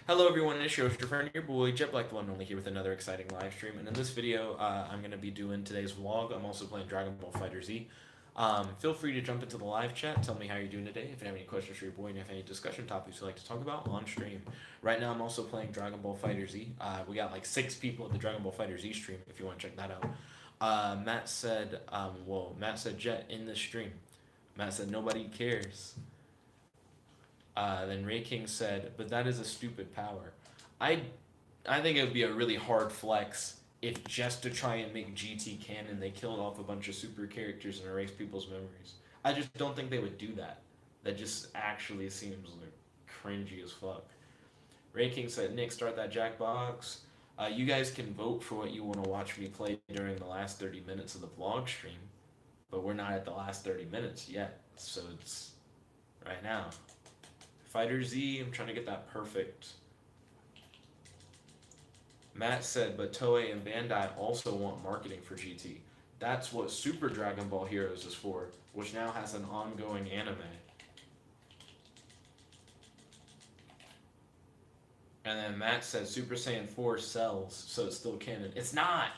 Hello everyone, it's your friend, your boy, Jet Black the one only here with another exciting live stream. And in this video, I'm going to be doing today's vlog. I'm also playing Dragon Ball Fighter Z. Feel free to jump into the live chat, tell me how you're doing today, if you have any questions for your boy, and if any discussion topics you'd like to talk about on stream. Right now, I'm also playing Dragon Ball Fighter Z. We got like 6 people at the Dragon Ball Fighter Z stream, if you want to check that out. Matt said Jet in the stream. Matt said nobody cares. Then Ray King said, "But that is a stupid power." I I think it would be a really hard flex if just to try and make GT canon they killed off a bunch of super characters and erased people's memories. I just don't think they would do that. That just actually seems like cringy as fuck. Ray King said, "Nick, start that Jackbox." You guys can vote for what you want to watch me play during the last 30 minutes of the vlog stream, but we're not at the last 30 minutes yet, so it's right now. Fighter Z, I'm trying to get that perfect. Matt said, but Toei and Bandai also want marketing for GT. That's what Super Dragon Ball Heroes is for, which now has an ongoing anime. And then Matt said Super Saiyan 4 sells, so it's still canon. It's not!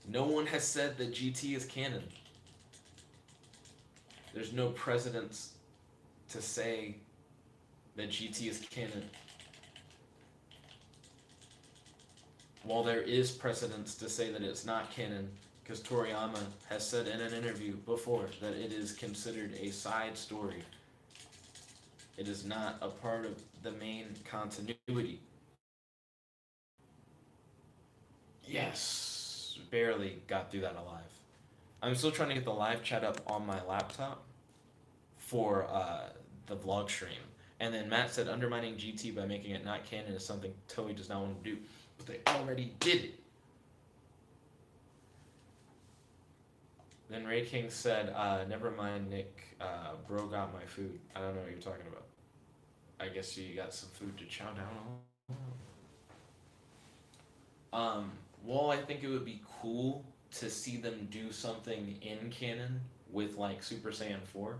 No one has said that GT is canon. There's no precedence to say that GT is canon. While there is precedence to say that it's not canon, because Toriyama has said in an interview before that it is considered a side story. It is not a part of the main continuity. Yes, barely got through that alive. I'm still trying to get the live chat up on my laptop for the vlog stream. And then Matt said undermining GT by making it not canon is something Toei does not want to do. But they already did it. Then Ray King said, never mind, Nick. Bro got my food. I don't know what you're talking about. I guess you got some food to chow down on. Well, I think it would be cool to see them do something in canon with like Super Saiyan 4.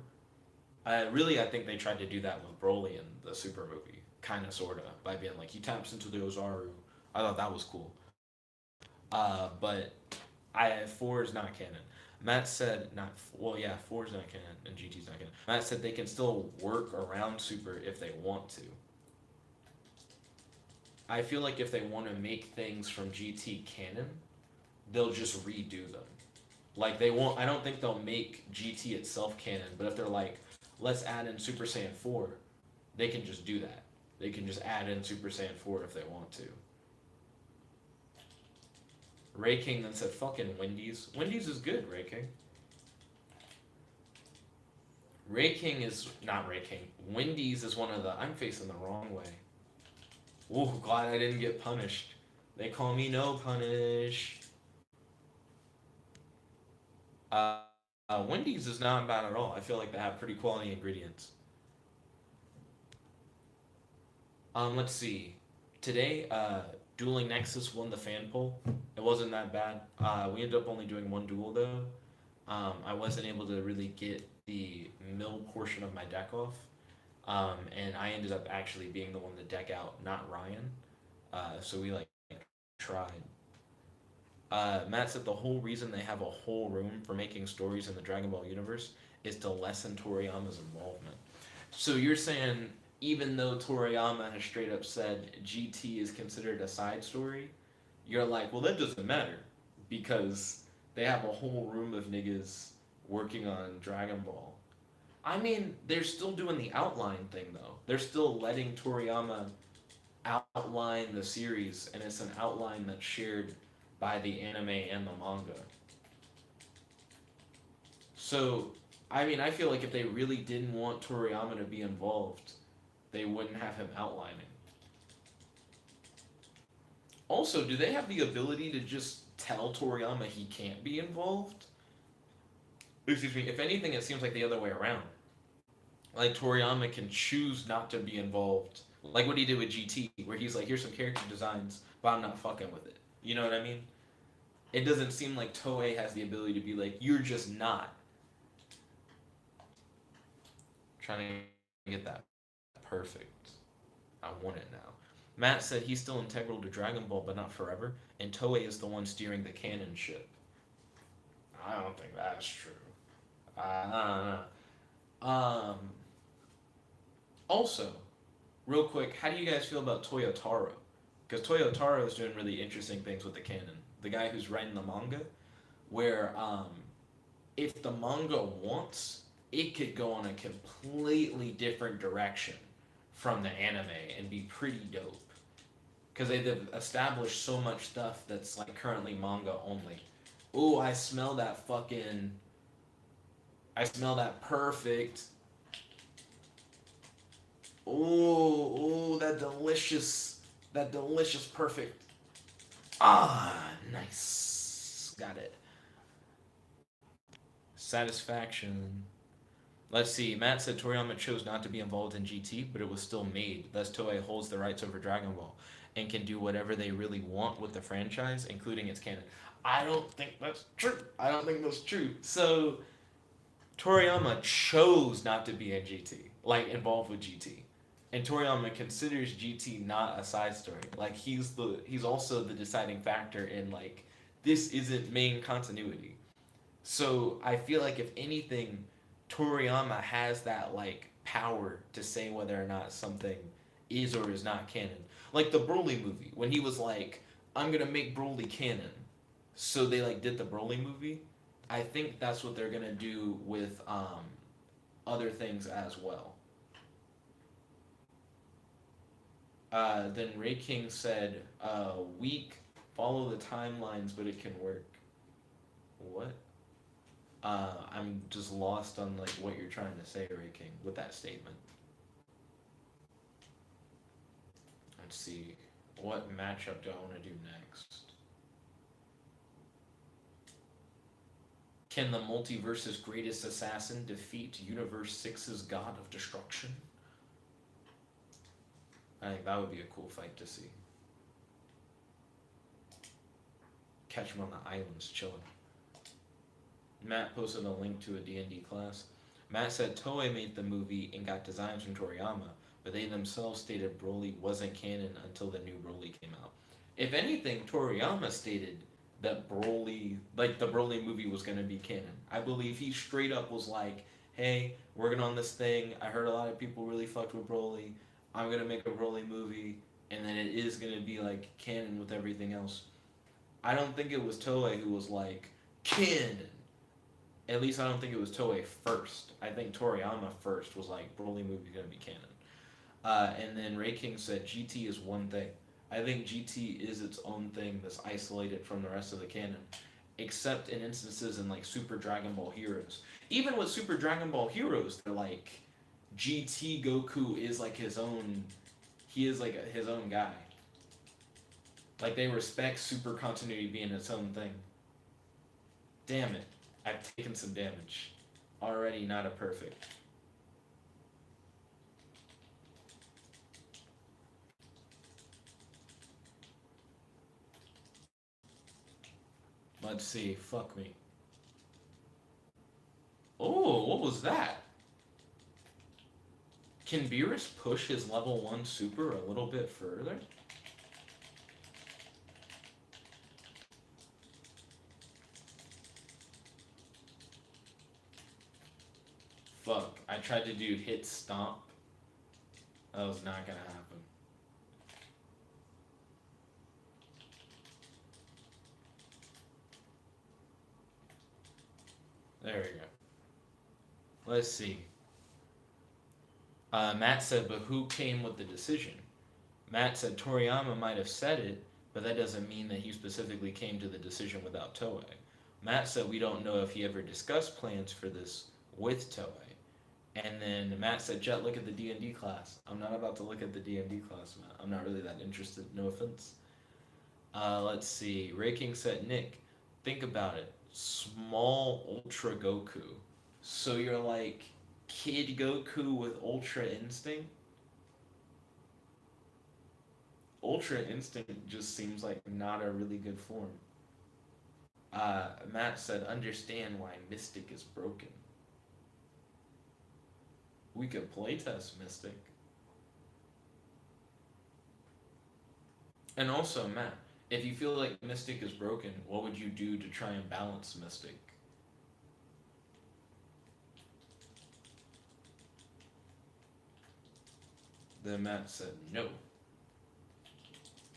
I think they tried to do that with Broly in the Super movie, kind of, sort of, by being like, he taps into the Ozaru. I thought that was cool. But 4 is not canon. Matt said, 4 is not canon, and GT's not canon. Matt said they can still work around Super if they want to. I feel like if they want to make things from GT canon, they'll just redo them. Like, they won't, I don't think they'll make GT itself canon, but if they're like, let's add in Super Saiyan 4, they can just do that. They can just add in Super Saiyan 4 if they want to. Ray King then said, fucking Wendy's. Wendy's is good, Ray King. Ray King is, not Ray King, Wendy's is one of the, I'm facing the wrong way. Ooh, glad I didn't get punished. They call me no punish. Wendy's is not bad at all. I feel like they have pretty quality ingredients. Let's see. Today, Dueling Nexus won the fan poll. It wasn't that bad. We ended up only doing one duel though. I wasn't able to really get the mill portion of my deck off. And I ended up actually being the one to deck out, not Ryan. So we like tried. Matt said the whole reason they have a whole room for making stories in the Dragon Ball universe is to lessen Toriyama's involvement. So you're saying even though Toriyama has straight up said GT is considered a side story, you're like, well, that doesn't matter because they have a whole room of niggas working on Dragon Ball. I mean, they're still doing the outline thing though. They're still letting Toriyama outline the series, and it's an outline that's shared by the anime and the manga. So, I mean, I feel like if they really didn't want Toriyama to be involved, they wouldn't have him outlining. Also, do they have the ability to just tell Toriyama he can't be involved? Excuse me, if anything, it seems like the other way around. Like, Toriyama can choose not to be involved. Like what he did with GT, where he's like, here's some character designs, but I'm not fucking with it. You know what I mean? It doesn't seem like Toei has the ability to be like, you're just not. Trying to get that perfect. I want it now. Matt said he's still integral to Dragon Ball, but not forever, and Toei is the one steering the canon ship. I don't think that's true. I don't know. Also, real quick, how do you guys feel about Toyotaro? Because Toyotaro is doing really interesting things with the canon. The guy who's writing the manga, where if the manga wants, it could go on a completely different direction from the anime and be pretty dope. Because they've established so much stuff that's like currently manga only. Ooh, I smell that fucking. I smell that perfect. Ooh, that delicious perfect. Ah, nice. Got it. Satisfaction. Let's see. Matt said Toriyama chose not to be involved in GT, but it was still made. Thus, Toei holds the rights over Dragon Ball and can do whatever they really want with the franchise, including its canon. I don't think that's true. I don't think that's true. So, Toriyama chose not to be in GT, like involved with GT. And Toriyama considers GT not a side story. Like he's also the deciding factor in like this isn't main continuity. So I feel like if anything, Toriyama has that like power to say whether or not something is or is not canon. Like the Broly movie, when he was like, "I'm gonna make Broly canon," so they like did the Broly movie. I think that's what they're gonna do with other things as well. Then Ray King said, "Weak, follow the timelines, but it can work." What? I'm just lost on like what you're trying to say, Ray King, with that statement. Let's see. What matchup do I want to do next? Can the multiverse's greatest assassin defeat Universe 6's God of Destruction? I think that would be a cool fight to see. Catch him on the islands chilling. Matt posted a link to a D&D class. Matt said Toei made the movie and got designs from Toriyama, but they themselves stated Broly wasn't canon until the new Broly came out. If anything, Toriyama stated that Broly, like the Broly movie was going to be canon. I believe he straight up was like, hey, working on this thing. I heard a lot of people really fucked with Broly. I'm going to make a Broly movie, and then it is going to be like canon with everything else. I don't think it was Toei who was like, canon. At least I don't think it was Toei first. I think Toriyama first was like, Broly movie gonna be canon. And then Ray King said GT is one thing. I think GT is its own thing that's isolated from the rest of the canon, except in instances in like Super Dragon Ball Heroes. Even with Super Dragon Ball Heroes, they're like GT Goku is like his own. He is like his own guy. Like they respect super continuity being its own thing. Damn it. I've taken some damage. Already not a perfect. Let's see. Fuck me. Oh, what was that? Can Beerus push his level 1 super a little bit further? Fuck. I tried to do hit stomp. That was not gonna happen. There we go. Let's see. Matt said, but who came with the decision? Matt said Toriyama might have said it, but that doesn't mean that he specifically came to the decision without Toei. Matt said we don't know if he ever discussed plans for this with Toei. And then Matt said, Jet, look at the D&D class. I'm not about to look at the D&D class, Matt. I'm not really that interested, no offense. Let's see. Ray King said, Nick, think about it. Small Ultra Goku. So you're like Kid Goku with Ultra Instinct? Ultra Instinct just seems like not a really good form. Matt said, understand why Mystic is broken. We could playtest Mystic. And also, Matt, if you feel like Mystic is broken, what would you do to try and balance Mystic? Then Matt said no.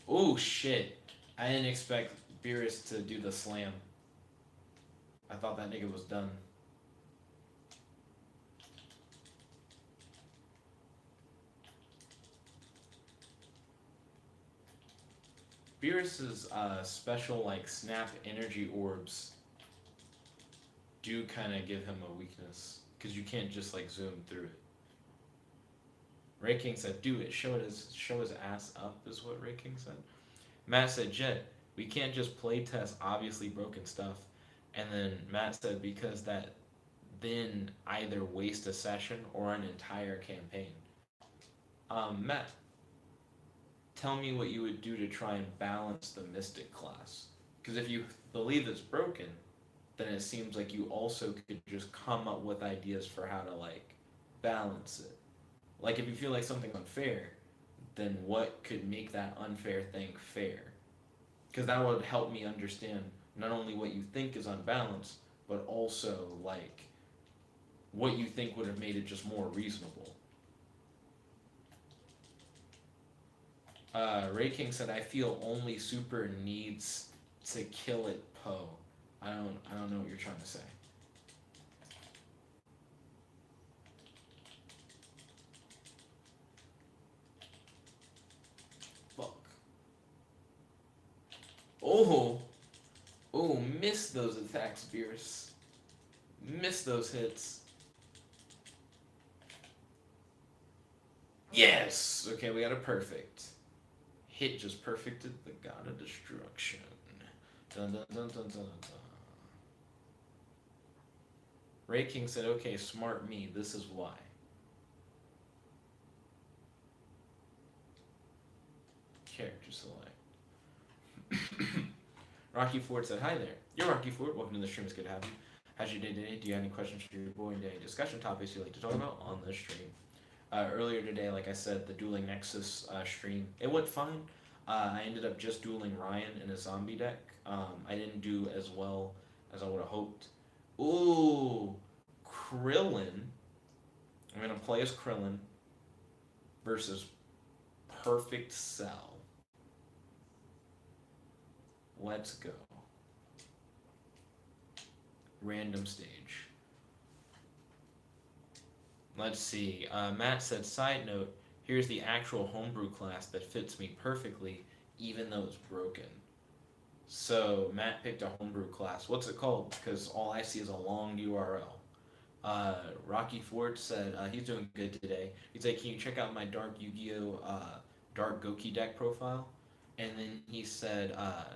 Oh shit! I didn't expect Beerus to do the slam. I thought that nigga was done. Beerus's special like snap energy orbs do kind of give him a weakness because you can't just like zoom through it. Ray King said, "Do it. Show his ass up," is what Ray King said. Matt said, "Jet, we can't just play test obviously broken stuff." And then Matt said, "Because that then either waste a session or an entire campaign." Matt, tell me what you would do to try and balance the Mystic class. Because if you believe it's broken, then it seems like you also could just come up with ideas for how to like balance it. Like if you feel like something's unfair, then what could make that unfair thing fair? Because that would help me understand not only what you think is unbalanced, but also like what you think would have made it just more reasonable. Ray King said, "I feel only super needs to kill it, Poe." I don't know what you're trying to say. Fuck. Oh, oh, miss those attacks, Beerus. Miss those hits. Yes. Okay, we got a perfect. Hit just perfected the god of destruction. Dun dun dun dun dun dun. Ray King said, "Okay, smart me. This is why." Character select. Rocky Ford said, "Hi there. You're Rocky Ford. Welcome to the stream. It's good to have you. How's your day today? Do you have any questions for your boy? Any discussion topics you'd like to talk about on the stream?" Earlier today, like I said, the Dueling Nexus stream, it went fine. I ended up just dueling Ryan in a zombie deck. I didn't do as well as I would have hoped. Ooh, Krillin. I'm going to play as Krillin versus Perfect Cell. Let's go. Random stage. Let's see. Matt said, "Side note, here's the actual homebrew class that fits me perfectly, even though it's broken." So Matt picked a homebrew class. What's it called? Because all I see is a long URL. Rocky Ford said he's doing good today. He's like, "Can you check out my Dark Yu-Gi-Oh! Dark Goki deck profile?" And then he said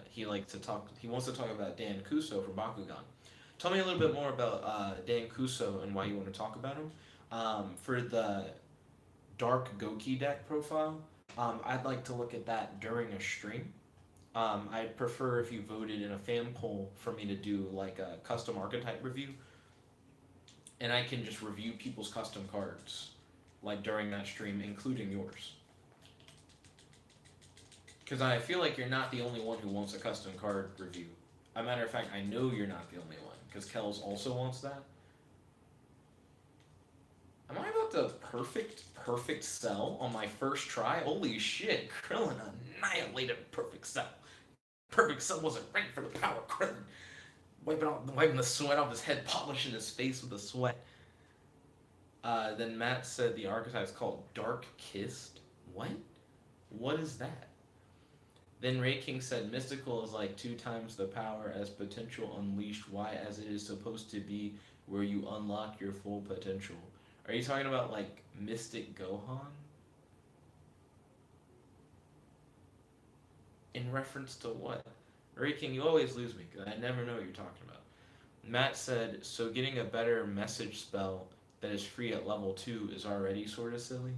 he likes to talk. He wants to talk about Dan Kuso from Bakugan. Tell me a little bit more about Dan Kuso and why you want to talk about him. For the Dark Goki deck profile, I'd like to look at that during a stream. I'd prefer if you voted in a fan poll for me to do like a custom archetype review, and I can just review people's custom cards like during that stream, including yours. Because I feel like you're not the only one who wants a custom card review. As a matter of fact, I know you're not the only one because Kells also wants that. Am I about to perfect cell on my first try? Holy shit, Krillin annihilated perfect cell. Perfect cell wasn't ready for the power of Krillin. Wiping the sweat off his head, polishing his face with the sweat. Then Matt said the archetype is called Dark Kissed. What? What is that? Then Ray King said mystical is like 2 times the power as potential unleashed. Why? As it is supposed to be where you unlock your full potential. Are you talking about like Mystic Gohan? In reference to what? Ray King, you always lose me because I never know what you're talking about. Matt said, "So getting a better message spell that is free at level 2 is already sort of silly."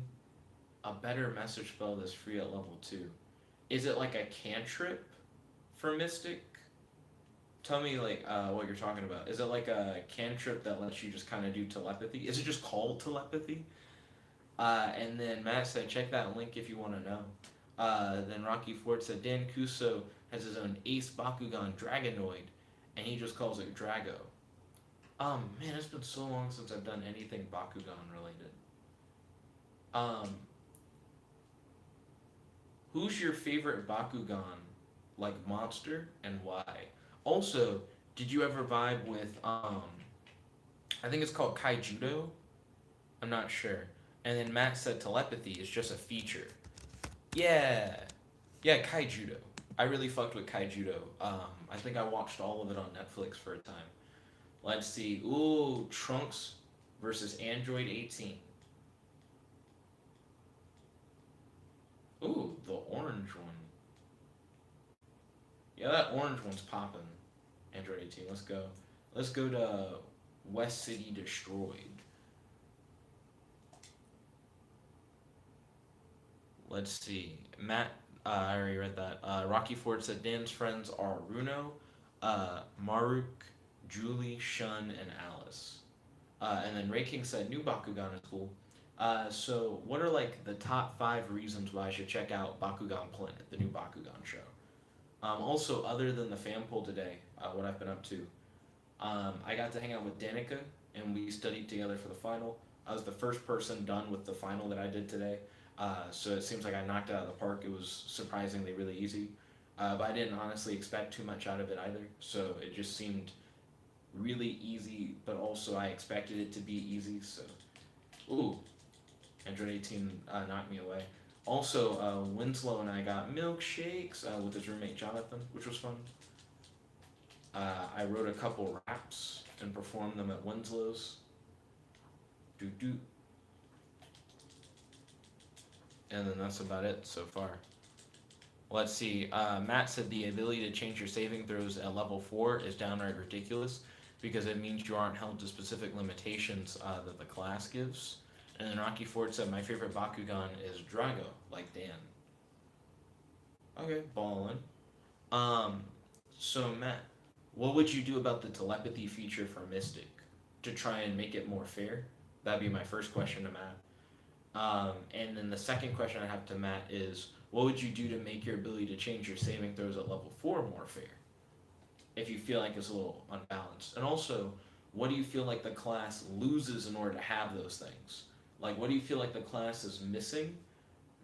A better message spell that's free at level 2. Is it like a cantrip for Mystic? Tell me like what you're talking about. Is it like a cantrip that lets you just kind of do telepathy? Is it just called telepathy? And then Matt said, "Check that link if you want to know." Then Rocky Ford said Dan Kuso has his own Ace Bakugan Dragonoid, and he just calls it Drago. Man, it's been so long since I've done anything Bakugan related. Um, who's your favorite Bakugan, like monster, and why? Also, did you ever vibe with I think it's called Kaijudo. I'm not sure. And then Matt said telepathy is just a feature. Yeah, yeah, Kaijudo. I really fucked with Kaijudo. I think I watched all of it on Netflix for a time. Let's see. Ooh, Trunks versus Android 18. Ooh, the orange one. Yeah, that orange one's popping. Android 18. Let's go. Let's go to West City Destroyed. Let's see. Matt, I already read that. Rocky Ford said Dan's friends are Runo, Maruk, Julie, Shun, and Alice. And then Ray King said new Bakugan is cool. So what are like the top 5 reasons why I should check out Bakugan Planet, the new Bakugan show? Also, other than the fan poll today, what I've been up to, I got to hang out with Danica, and we studied together for the final. I was the first person done with the final that I did today, so it seems like I knocked it out of the park. It was surprisingly really easy, but I didn't honestly expect too much out of it either. So it just seemed really easy, but also I expected it to be easy. So, ooh, Android 18 knocked me away. Also, Winslow and I got milkshakes with his roommate Jonathan, which was fun. I wrote a couple raps and performed them at Winslow's. Doo doo. And then that's about it so far. Let's see. Matt said the ability to change your saving throws at level 4 is downright ridiculous because it means you aren't held to specific limitations that the class gives. And then Rocky Ford said my favorite Bakugan is Drago, like Dan. Okay, ballin'. Um, so Matt, what would you do about the telepathy feature for Mystic to try and make it more fair? That'd be my first question to Matt. And then the second question I have to Matt is, what would you do to make your ability to change your saving throws at level 4 more fair? If you feel like it's a little unbalanced. And also, what do you feel like the class loses in order to have those things? Like, what do you feel like the class is missing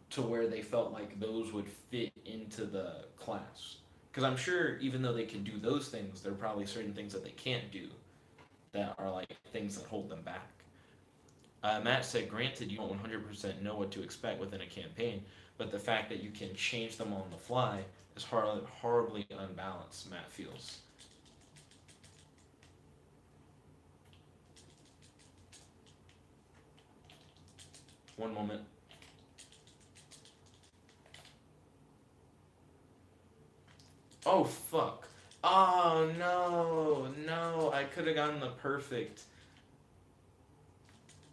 to where they felt like those would fit into the class? Because I'm sure even though they can do those things, there are probably certain things that they can't do that are like things that hold them back. Matt said, granted, you don't 100% know what to expect within a campaign, but the fact that you can change them on the fly is horribly unbalanced, Matt feels. One moment. Oh, fuck. Oh, no, no, I could have gotten the perfect.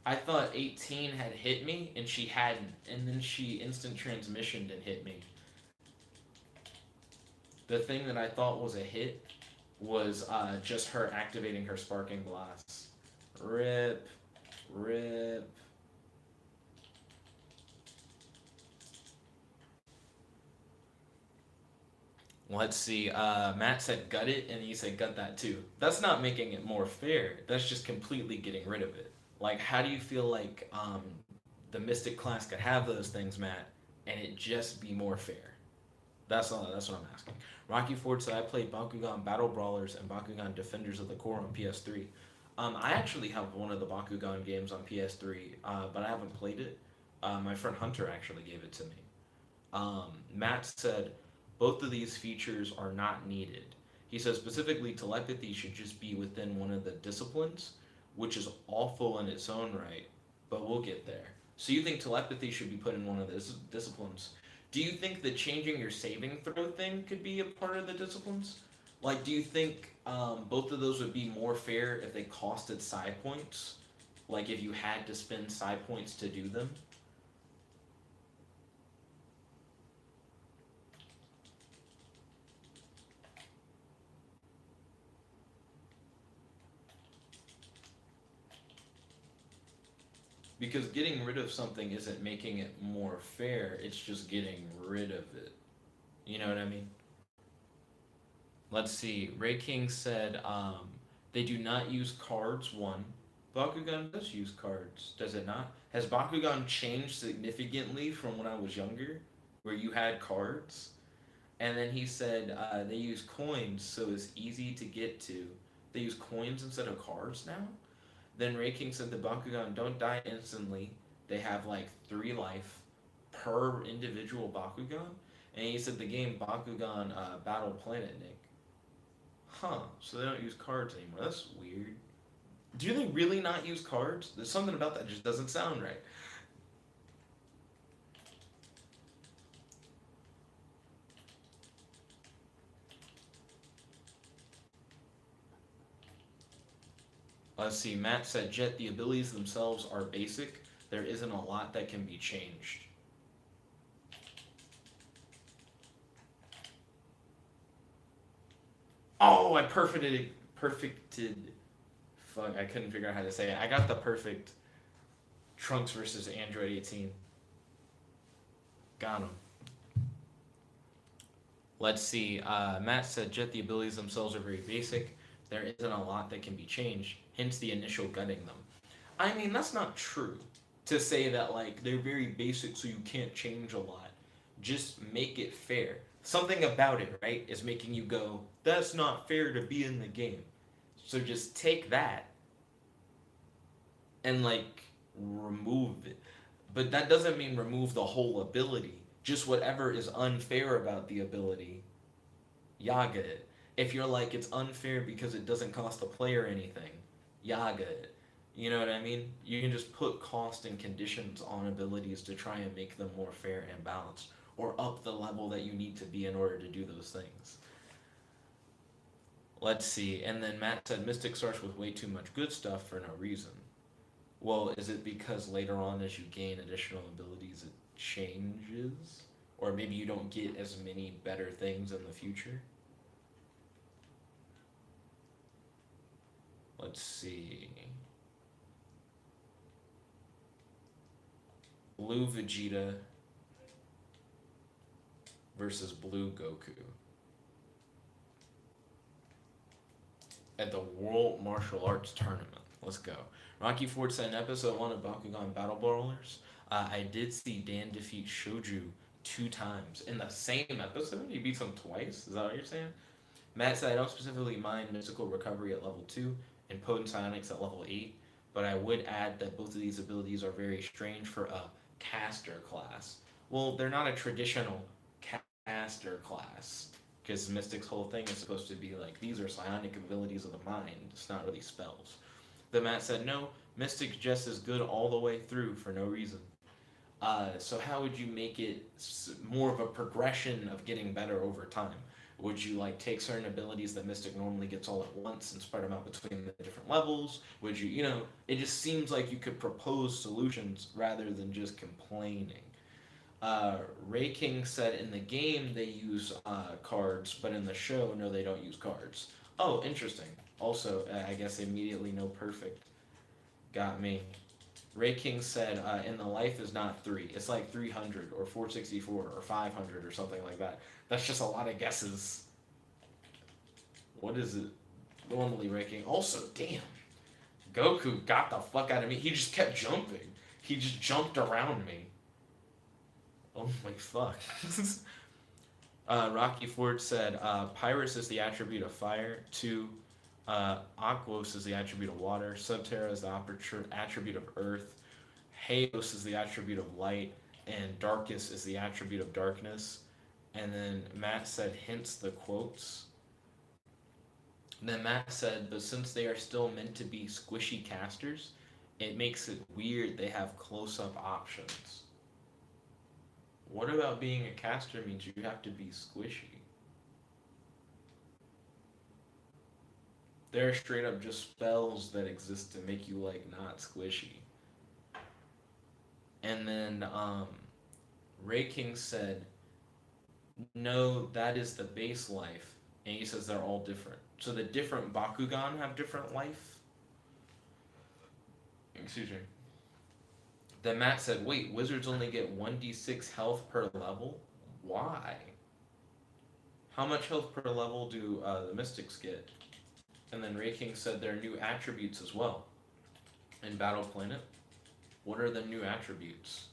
I thought 18 had hit me, and she hadn't, and then she instant transmissioned and hit me. The thing that I thought was a hit was just her activating her sparking blast. Rip, rip. Let's see. Matt said gut it, and he said gut that too. That's not making it more fair. That's just completely getting rid of it. Like, how do you feel like the Mystic class could have those things, Matt, and it just be more fair? That's all. That's what I'm asking. Rocky Ford said I played Bakugan Battle Brawlers and Bakugan Defenders of the Core on PS3. I actually have one of the Bakugan games on PS3, but I haven't played it. My friend Hunter actually gave it to me. Matt said both of these features are not needed. He says specifically telepathy should just be within one of the disciplines, which is awful in its own right, but we'll get there. So you think telepathy should be put in one of the disciplines? Do you think the changing your saving throw thing could be a part of the disciplines? Like, do you think both of those would be more fair if they costed side points? Like, if you had to spend side points to do them? Because getting rid of something isn't making it more fair, it's just getting rid of it. You know what I mean? Let's see. Ray King said they do not use cards, one. Bakugan does use cards, does it not? Has Bakugan changed significantly from when I was younger, where you had cards? And then he said they use coins, so it's easy to get to. They use coins instead of cards now? Then Ray King said the Bakugan don't die instantly. They have like 3 life per individual Bakugan. And he said the game Bakugan Battle Planet, Nick. Huh, so they don't use cards anymore. That's weird. Do they really not use cards? There's something about that just doesn't sound right. Let's see, Matt said, Jet, the abilities themselves are basic. There isn't a lot that can be changed. Oh, I perfected. Fuck, I couldn't figure out how to say it. I got the perfect Trunks versus Android 18. Got him. Let's see. Matt said, Jet, the abilities themselves are very basic. There isn't a lot that can be changed, hence the initial gutting them. I mean, that's not true to say that, like, they're very basic so you can't change a lot. Just make it fair. Something about it, right, is making you go, that's not fair to be in the game. So just take that and, like, remove it. But that doesn't mean remove the whole ability. Just whatever is unfair about the ability, yaga it. If you're like, it's unfair because it doesn't cost the player anything, yaga it. You know what I mean? You can just put cost and conditions on abilities to try and make them more fair and balanced, or up the level that you need to be in order to do those things. Let's see. And then Matt said Mystic starts with way too much good stuff for no reason. Well, is it because later on, as you gain additional abilities, it changes? Or maybe you don't get as many better things in the future? Let's see. Blue Vegeta versus Blue Goku at the World Martial Arts Tournament. Let's go. Rocky Ford said in episode 1 of Bakugan Battle Brawlers, I did see Dan defeat Shoju 2 times. In the same episode? He beats him twice? Is that what you're saying? Matt said, I don't specifically mind Mystical Recovery at level 2 and Potent Psionics at level 8, but I would add that both of these abilities are very strange for a caster class. Well, they're not a traditional caster class, because Mystic's whole thing is supposed to be like, these are psionic abilities of the mind, it's not really spells. The Matt said, no, Mystic's just as good all the way through for no reason. So how would you make it more of a progression of getting better over time? Would you like take certain abilities that Mystic normally gets all at once and spread them out between the different levels? Would you, it just seems like you could propose solutions rather than just complaining. Ray King said in the game they use cards, but in the show, no, they don't use cards. Oh, interesting. Also, I guess immediately no perfect. Got me. Ray King said, in the life is not 3. It's like 300 or 464 or 500 or something like that. That's just a lot of guesses. What is it normally, Ray King? Also, damn. Goku got the fuck out of me. He just kept jumping. He just jumped around me. Oh my fuck. Rocky Ford said, Pyrus is the attribute of fire. 2, Aquos is the attribute of water. Subterra is the attribute of earth. Haos is the attribute of light. And Darkus is the attribute of darkness. And then Matt said, hence the quotes. And then Matt said, but since they are still meant to be squishy casters, it makes it weird they have close-up options. What about being a caster means you have to be squishy? There are straight up just spells that exist to make you, like, not squishy. And then Ray King said, no, that is the base life. And he says they're all different. So the different Bakugan have different life? Excuse me. Then Matt said, wait, wizards only get 1d6 health per level? Why? How much health per level do the mystics get? And then Ray King said there are new attributes as well in Battle Planet. What are the new attributes?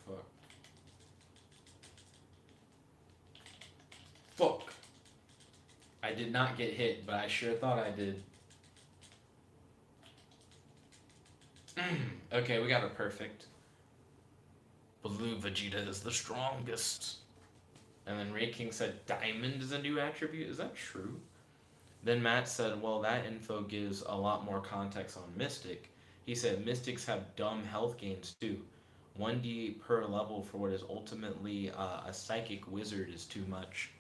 Fuck. Fuck. I did not get hit, but I sure thought I did. Okay, we got a perfect. Blue Vegeta is the strongest. And then Ray King said diamond is a new attribute. Is that true? Then Matt said, well, that info gives a lot more context on Mystic. He said Mystics have dumb health gains too. 1d per level for what is ultimately a psychic wizard is too much.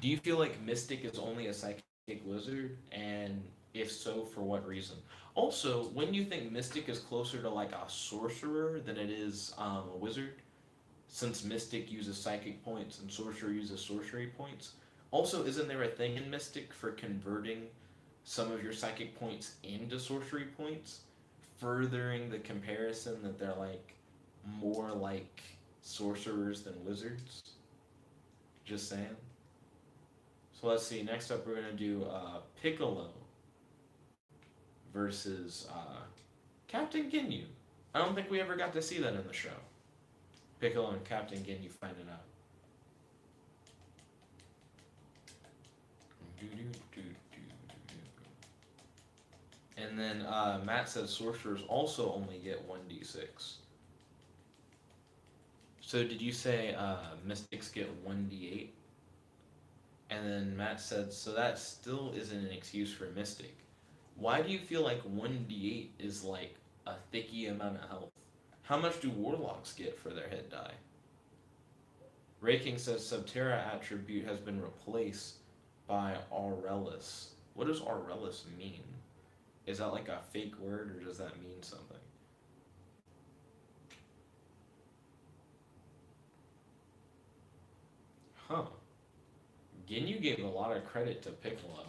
Do you feel like Mystic is only a psychic wizard? And if so, for what reason? Also, when you think Mystic is closer to like a sorcerer than it is a wizard, since Mystic uses psychic points and Sorcerer uses sorcery points. Also, isn't there a thing in Mystic for converting some of your psychic points into sorcery points, furthering the comparison that they're like more like sorcerers than wizards? Just saying. So let's see. Next up, we're gonna do Piccolo versus Captain Ginyu. I don't think we ever got to see that in the show. Piccolo and Captain Ginyu find it out. And then Matt says sorcerers also only get 1d6. So did you say mystics get 1d8? And then Matt said, so that still isn't an excuse for mystic. Why do you feel like 1d8 is like a thicky amount of health? How much do warlocks get for their hit die? Raking says Subterra attribute has been replaced by Aurelius. What does Aurelius mean? Is that like a fake word or does that mean something? Huh. Ginyu gave a lot of credit to Piccolo.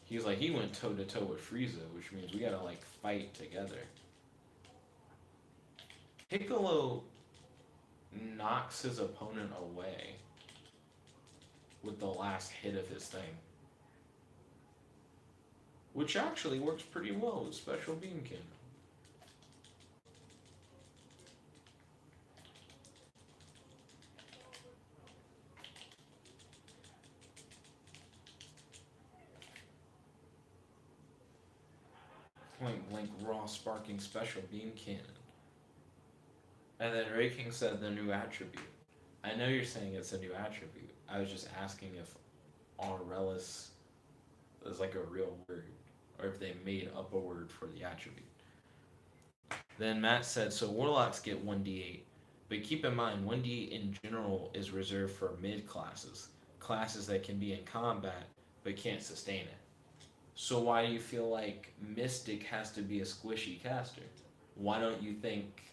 He was like, he went toe to toe with Frieza, which means we gotta like fight together. Piccolo knocks his opponent away with the last hit of his thing. Which actually works pretty well with Special Beam Cannon. Point blank raw sparking Special Beam Cannon. And then Ray King said the new attribute. I know you're saying it's a new attribute. I was just asking if Aurelius is like a real word, or if they made up a word for the attribute. Then Matt said, so warlocks get 1d8, but keep in mind 1d8 in general is reserved for mid classes, classes that can be in combat but can't sustain it. So why do you feel like Mystic has to be a squishy caster? Why don't you think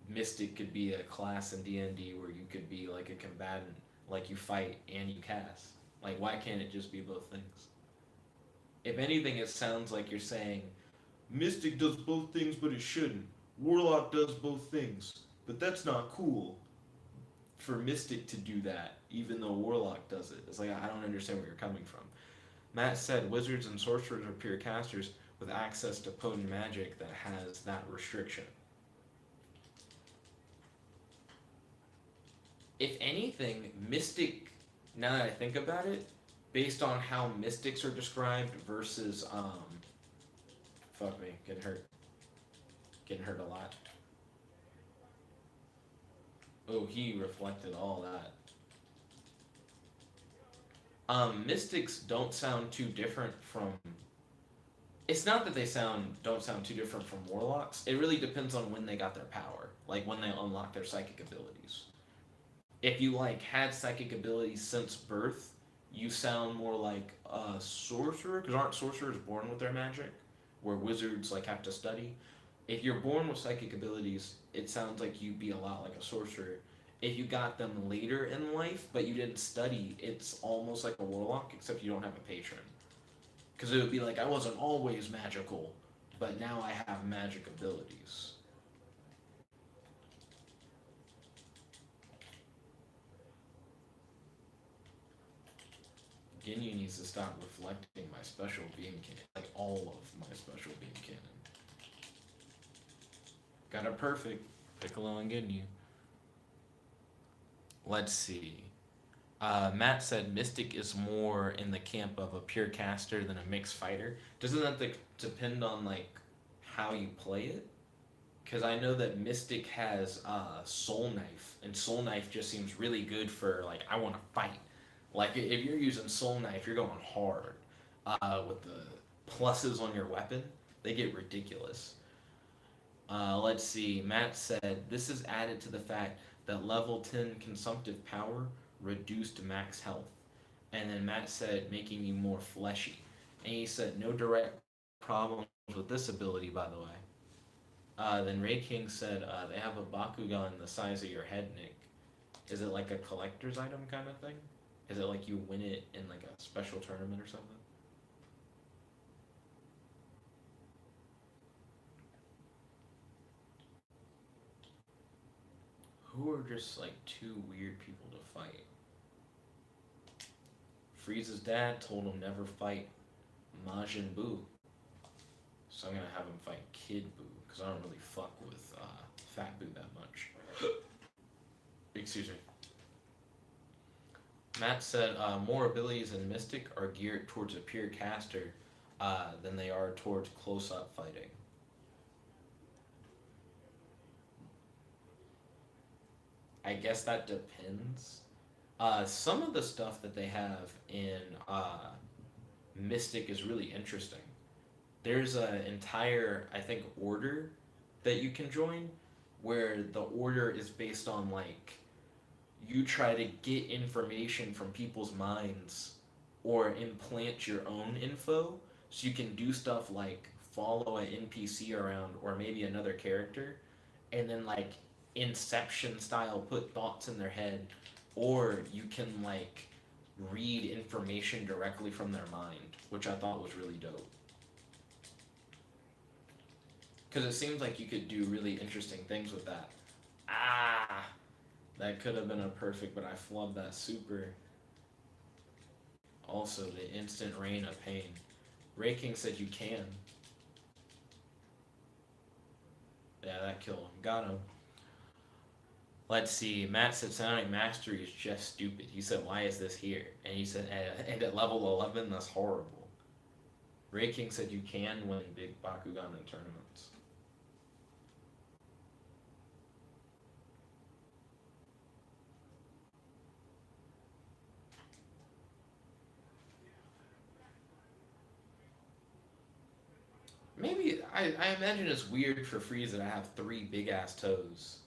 Mystic could be a class in D&D where you could be like a combatant, like you fight and you cast? Like why can't it just be both things? If anything, it sounds like you're saying Mystic does both things, but it shouldn't. Warlock does both things, but that's not cool for Mystic to do that, even though Warlock does it. It's like, I don't understand where you're coming from. Matt said wizards and sorcerers are pure casters with access to potent magic that has that restriction. If anything, Mystic, now that I think about it, based on how Mystics are described versus, fuck me, getting hurt a lot. Oh, he reflected all that. Mystics don't sound too different from. It's not that they don't sound too different from warlocks. It really depends on when they got their power, like when they unlock their psychic abilities. If you like had psychic abilities since birth, you sound more like a sorcerer. Because aren't sorcerers born with their magic, where wizards like have to study? If you're born with psychic abilities, it sounds like you'd be a lot like a sorcerer. if you got them later in life, but you didn't study, it's almost like a warlock, except you don't have a patron. Because it would be like, I wasn't always magical, but now I have magic abilities. Ginyu needs to stop reflecting my special beam cannon, like all of my special beam cannon. Got a perfect Piccolo and Ginyu. Let's see. Matt said Mystic is more in the camp of a pure caster than a mixed fighter. Doesn't that depend on like how you play it? Because I know that Mystic has Soul Knife, and Soul Knife just seems really good for like I want to fight. Like if you're using Soul Knife, you're going hard. With the pluses on your weapon, they get ridiculous. Let's see. Matt said this is added to the fact that level 10 consumptive power reduced max health. And then Matt said making you more fleshy. And he said no direct problems with this ability, by the way. Then Ray King said they have a Bakugan the size of your head, Nick. Is it like a collector's item kind of thing? Is it like you win it in like a special tournament or something? Who are just like two weird people to fight? Frieza's dad told him never fight Majin Buu. So I'm gonna have him fight Kid Buu, because I don't really fuck with Fat Buu that much. Excuse me. Matt said more abilities in Mystic are geared towards a pure caster than they are towards close-up fighting. I guess that depends. Some of the stuff that they have in Mystic is really interesting. There's an entire, I think, order that you can join where the order is based on like you try to get information from people's minds or implant your own info so you can do stuff like follow an NPC around or maybe another character and then like inception style put thoughts in their head, or you can like read information directly from their mind, which I thought was really dope. Because it seems like you could do really interesting things with that. Ah, that could have been a perfect, but I flubbed that super. Also, the instant rain of pain. Ray King said you can. Yeah, that killed him. Got him. Let's see. Matt said Sonic Mastery is just stupid. He said, why is this here? And he said, and at level 11, that's horrible. Ray King said you can win big Bakugan in tournaments. Maybe, I imagine it's weird for Frieza to have 3 big ass toes.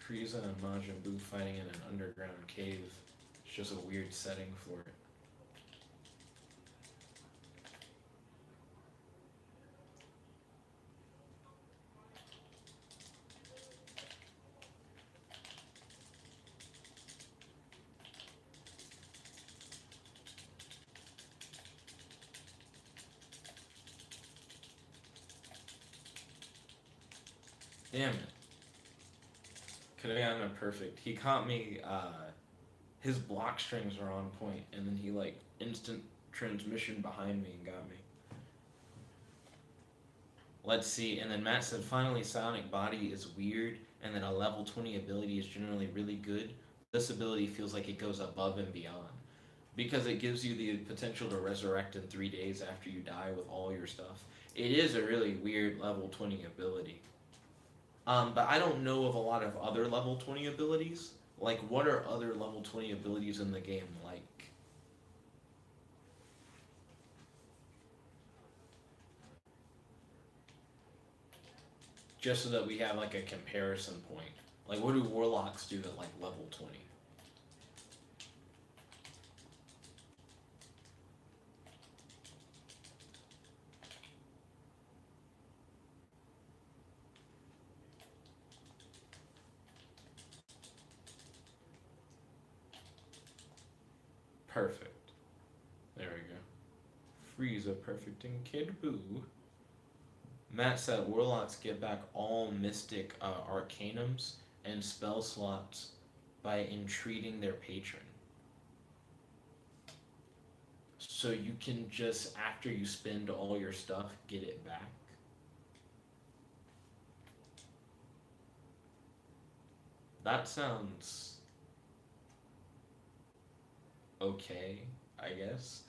Frieza and Majin Buu fighting in an underground cave. It's just a weird setting for it. Damn it. Could have gotten a perfect. He caught me, his block strings were on point, and then he like instant transmission behind me and got me. Let's see, and then Matt said finally Sonic Body is weird, and then a level 20 ability is generally really good. This ability feels like it goes above and beyond. Because it gives you the potential to resurrect in 3 days after you die with all your stuff. It is a really weird level 20 ability. But I don't know of a lot of other level 20 abilities. Like, what are other level 20 abilities in the game like? Just so that we have like a comparison point. Like, what do warlocks do at like level 20? Perfect. There we go. Frieza perfecting Kid Buu. Matt said Warlocks get back all Mystic Arcanums and spell slots by entreating their patron. So you can just, after you spend all your stuff, get it back. That sounds okay, I guess.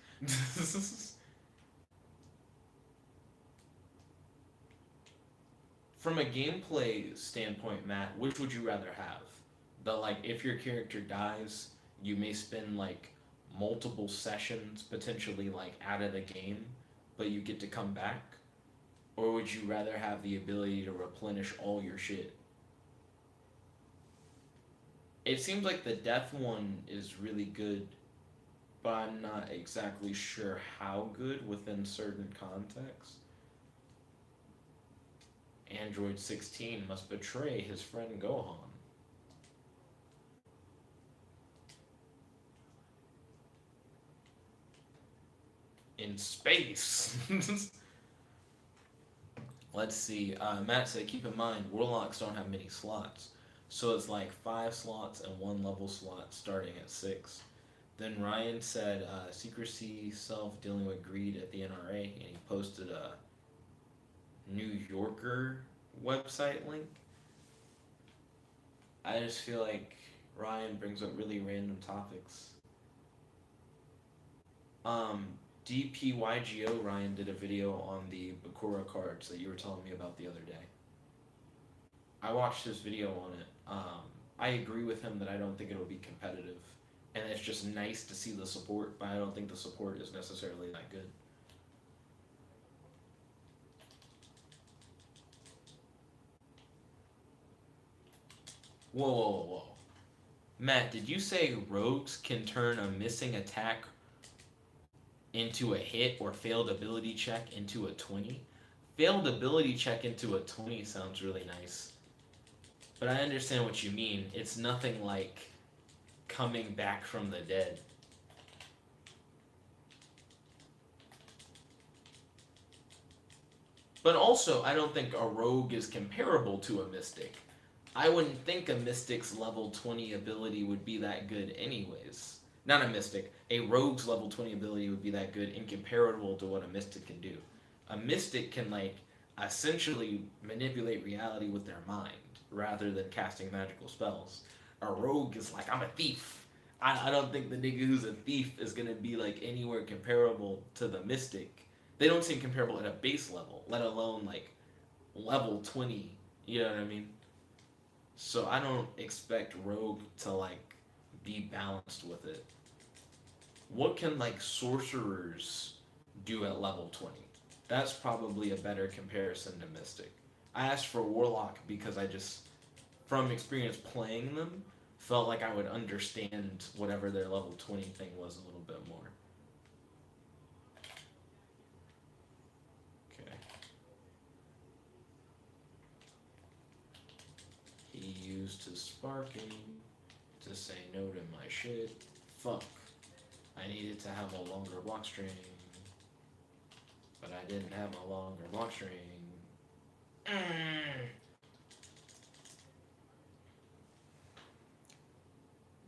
From a gameplay standpoint, Matt, which would you rather have? The like, if your character dies, you may spend like multiple sessions potentially like out of the game, but you get to come back? Or would you rather have the ability to replenish all your shit? It seems like the death one is really good, but I'm not exactly sure how good within certain contexts. Android 16 must betray his friend Gohan. In space. Let's see. Matt said, keep in mind, Warlocks don't have many slots. So it's like 5 slots and 1 level slot starting at 6. Then Ryan said, secrecy, self, dealing with greed at the NRA. And he posted a New Yorker website link. I just feel like Ryan brings up really random topics. DPYGO Ryan did a video on the Bakura cards that you were telling me about the other day. I watched his video on it. I agree with him that I don't think it'll be competitive. And it's just nice to see the support, but I don't think the support is necessarily that good. Whoa, whoa, whoa. Matt, did you say rogues can turn a missing attack into a hit or failed ability check into a 20? Failed ability check into a 20 sounds really nice. But I understand what you mean. It's nothing like coming back from the dead. But also, I don't think a rogue is comparable to a mystic. I wouldn't think a mystic's level 20 ability would be that good anyways. Not a mystic. A rogue's level 20 ability would be that good and comparable to what a mystic can do. A mystic can, like, essentially manipulate reality with their mind rather than casting magical spells. A rogue is like, I'm a thief. I don't think the nigga who's a thief is going to be, like, anywhere comparable to the mystic. They don't seem comparable at a base level, let alone, like, level 20. You know what I mean? So I don't expect rogue to, like, be balanced with it. What can, like, sorcerers do at level 20? That's probably a better comparison to mystic. I asked for warlock because I just, from experience playing them, felt like I would understand whatever their level 20 thing was a little bit more. Okay. He used his sparking to say no to my shit. Fuck. I needed to have a longer block string. But I didn't have a longer block string.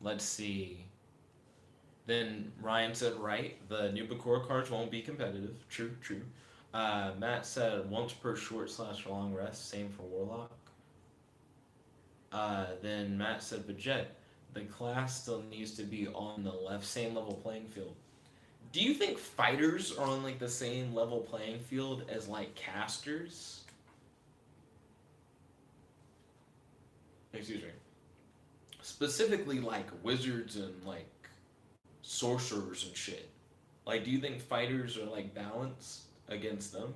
Let's see. Then Ryan said, right, the new Bakura cards won't be competitive. True, true. Matt said, once per short/long rest. Same for Warlock. Then Matt said, but Jet, the class still needs to be on the same level playing field. Do you think fighters are on, like, the same level playing field as, like, casters? Excuse me. Specifically, like, wizards and, like, sorcerers and shit. Like, do you think fighters are, like, balanced against them?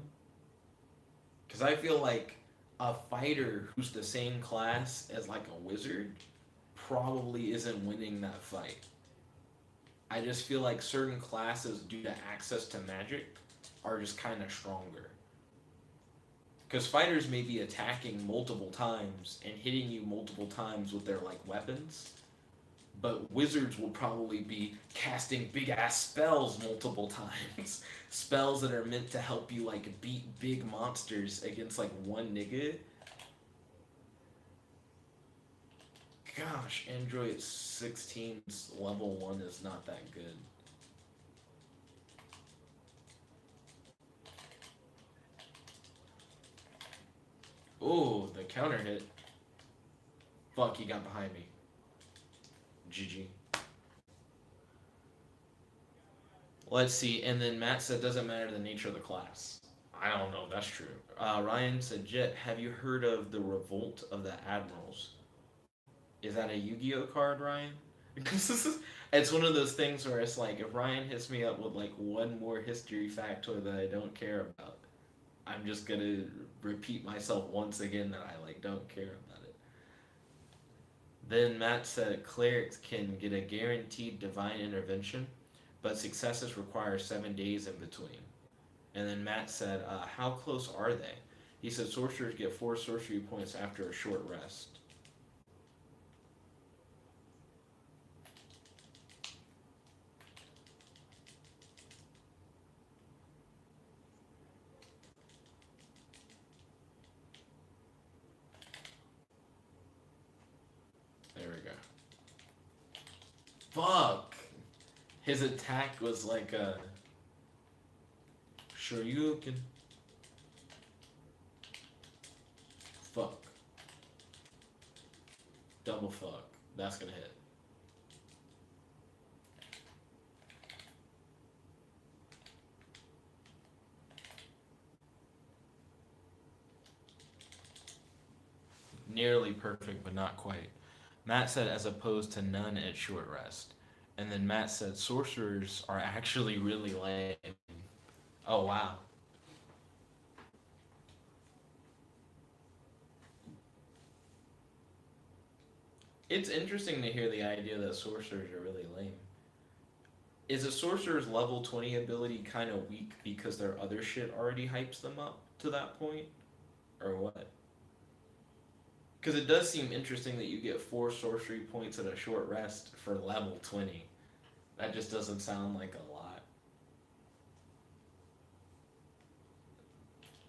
Because I feel like a fighter who's the same class as, like, a wizard probably isn't winning that fight. I just feel like certain classes, due to access to magic, are just kind of stronger. Because fighters may be attacking multiple times and hitting you multiple times with their, like, weapons, But wizards will probably be casting big ass spells multiple times. Spells that are meant to help you like beat big monsters against like one nigga. Gosh, Android 16's level 1 is not that good. Oh, the counter hit. Fuck, he got behind me. GG. Let's see. And then Matt said, doesn't matter the nature of the class. I don't know. That's true. Ryan said, Jet, have you heard of the Revolt of the Admirals? Is that a Yu-Gi-Oh card, Ryan? Because it's one of those things where it's like, if Ryan hits me up with like one more history factoid that I don't care about, I'm just gonna repeat myself once again that I like don't care about it. Then Matt said clerics can get a guaranteed divine intervention, but successes require 7 days in between. And then Matt said, how close are they? He said sorcerers get 4 sorcery points after a short rest. There we go. Fuck! His attack was like a sure you can. Fuck. Double fuck. That's gonna hit. Nearly perfect, but not quite. Matt said as opposed to none at short rest. And then Matt said sorcerers are actually really lame. Oh wow. It's interesting to hear the idea that sorcerers are really lame. Is a sorcerer's level 20 ability kind of weak because their other shit already hypes them up to that point? Or what? Because it does seem interesting that you get 4 sorcery points at a short rest for level 20. That just doesn't sound like a lot.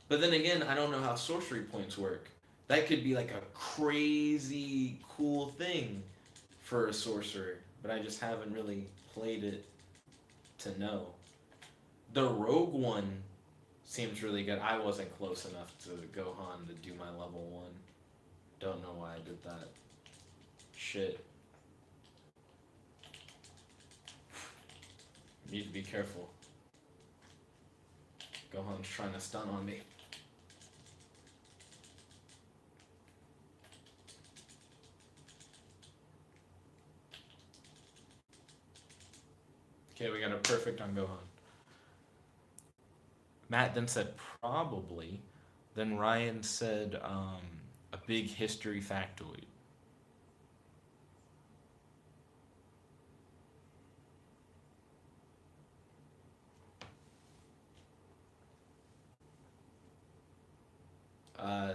But then again, I don't know how sorcery points work. That could be like a crazy cool thing for a sorcerer, but I just haven't really played it to know. The rogue one seems really good. I wasn't close enough to Gohan to do my level 1. Don't know why I did that. Shit. Need to be careful. Gohan's trying to stun on me. Okay, we got a perfect on Gohan. Matt then said probably. Then Ryan said a big history factoid. Uh,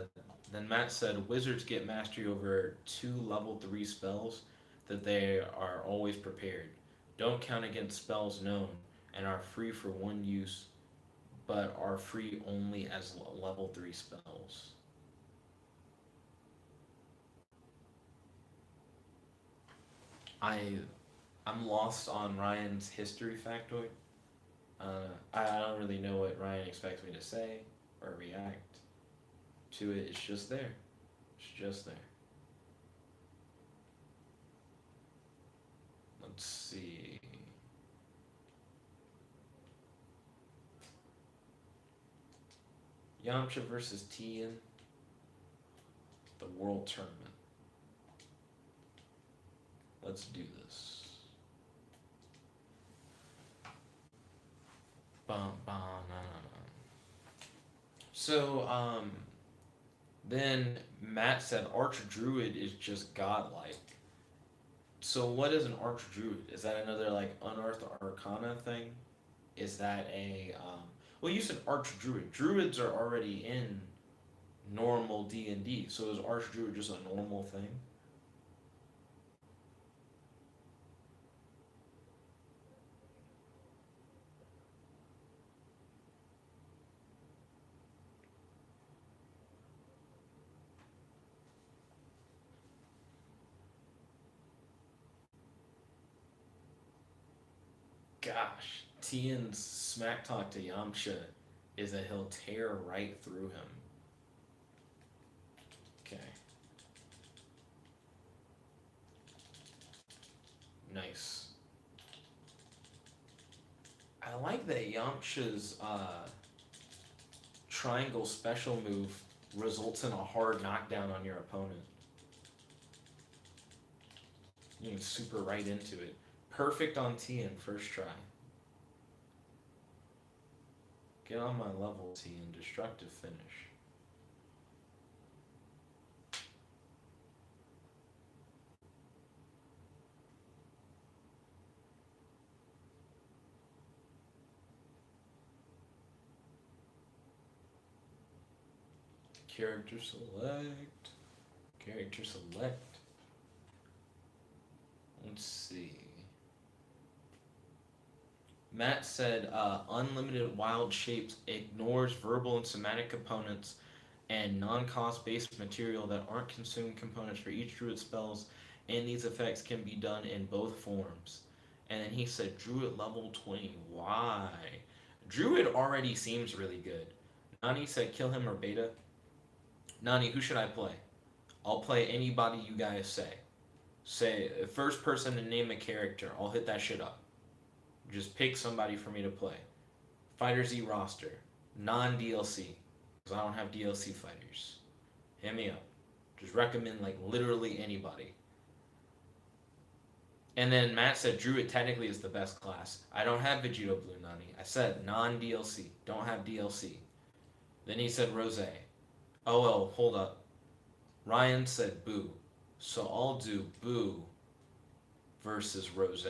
then Matt said wizards get mastery over 2 level 3 spells that they are always prepared. Don't count against spells known and are free for one use, but are free only as level 3 spells. I I'm lost on Ryan's history factoid. I don't really know what Ryan expects me to say or react to it. It's just there. It's just there. Let's see. Yamcha versus Tien, the World Tournament. Let's do this. Bum, bum, nah, nah, nah. So, then Matt said Archdruid is just godlike. So what is an Archdruid? Is that another like unearthed arcana thing? Is that a well you said Archdruid. Druids are already in normal D&D. So is Archdruid just a normal thing? Gosh, Tien's smack talk to Yamcha is that he'll tear right through him. Okay. Nice. I like that Yamcha's triangle special move results in a hard knockdown on your opponent. You can super right into it. Perfect on Tien, first try. Get on my level, Tien. Destructive finish. Character select. Character select. Let's see. Matt said, unlimited wild shapes ignores verbal and somatic components and non-cost based material that aren't consumed components for each druid spells, and these effects can be done in both forms. And then he said, Druid level 20. Why? Druid already seems really good. Nani said, kill him or beta. Nani, who should I play? I'll play anybody you guys say. Say, first person to name a character, I'll hit that shit up. Just pick somebody for me to play. Fighter Z roster. Non DLC. Because I don't have DLC fighters. Hit me up. Just recommend like literally anybody. And then Matt said Druid technically is the best class. I don't have Vegito Blue Nani. I said non DLC. Don't have DLC. Then he said Rose. Oh well, hold up. Ryan said Boo. So I'll do Boo versus Rose.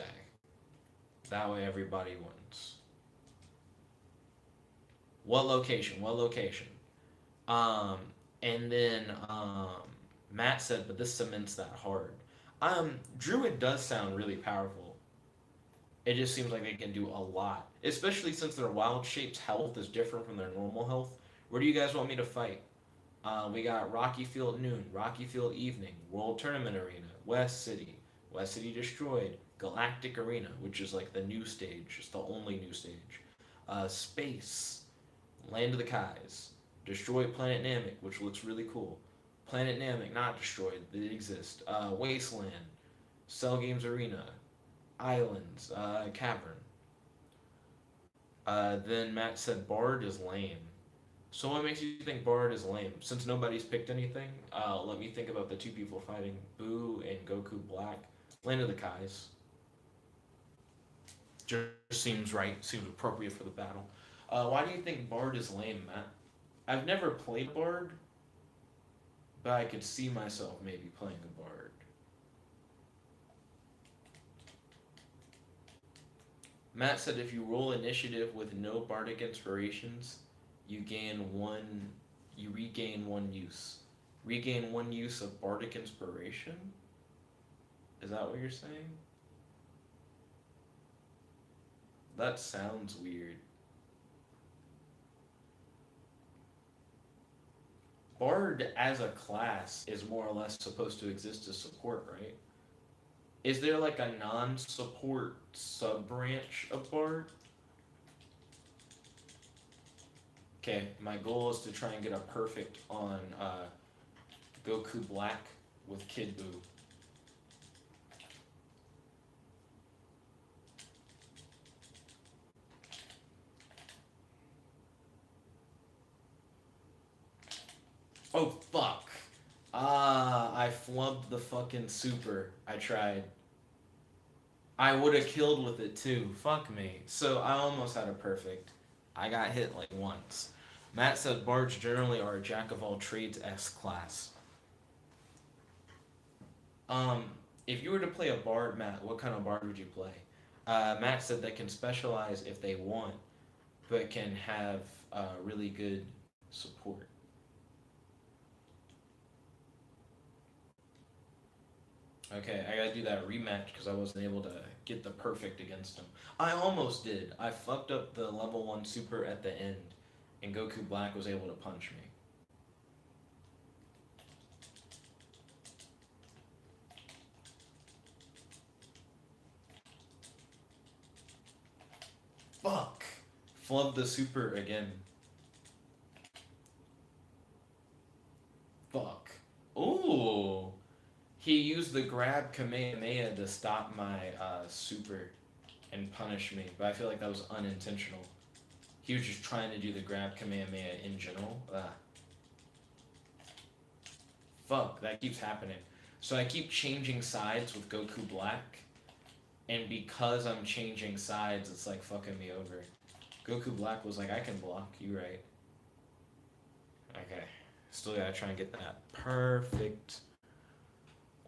That way everybody wins. What location? What location? And then Matt said, but this cements that hard. Druid does sound really powerful. It just seems like they can do a lot, especially since their wild shape's health is different from their normal health. Where do you guys want me to fight? We got Rocky Field Noon, Rocky Field Evening, World Tournament Arena, West City Destroyed, Galactic Arena, which is like the new stage, it's the only new stage. Space, Land of the Kais, Destroyed Planet Namek, which looks really cool. Planet Namek, not destroyed, they exist. Wasteland, Cell Games Arena, Islands, Cavern. Then Matt said Bard is lame. So what makes you think Bard is lame? Since nobody's picked anything, let me think about the two people fighting, Boo and Goku Black. Land of the Kais. Just seems right, seems appropriate for the battle. Why do you think Bard is lame, Matt? I've never played Bard, but I could see myself maybe playing a Bard. Matt said if you roll initiative with no bardic inspirations, you regain one use. Regain one use of bardic inspiration? Is that what you're saying? That sounds weird. Bard as a class is more or less supposed to exist as support, right? Is there like a non-support sub-branch of Bard? Okay, my goal is to try and get a perfect on Goku Black with Kid Buu. Oh, fuck. I flubbed the fucking super. I tried. I would have killed with it too. Fuck me. So I almost had a perfect. I got hit like once. Matt said bards generally are a jack of all trades S class. If you were to play a bard, Matt, what kind of bard would you play? Matt said they can specialize if they want, but can have really good support. Okay, I gotta do that rematch because I wasn't able to get the perfect against him. I almost did. I fucked up the level 1 super at the end, and Goku Black was able to punch me. Fuck. Flub the super again. Fuck. Ooh. He used the grab Kamehameha to stop my super and punish me, but I feel like that was unintentional. He was just trying to do the grab Kamehameha in general. Fuck, that keeps happening. So I keep changing sides with Goku Black, and because I'm changing sides, it's like fucking me over. Goku Black was like, I can block, you right. Okay. Still gotta try and get that perfect.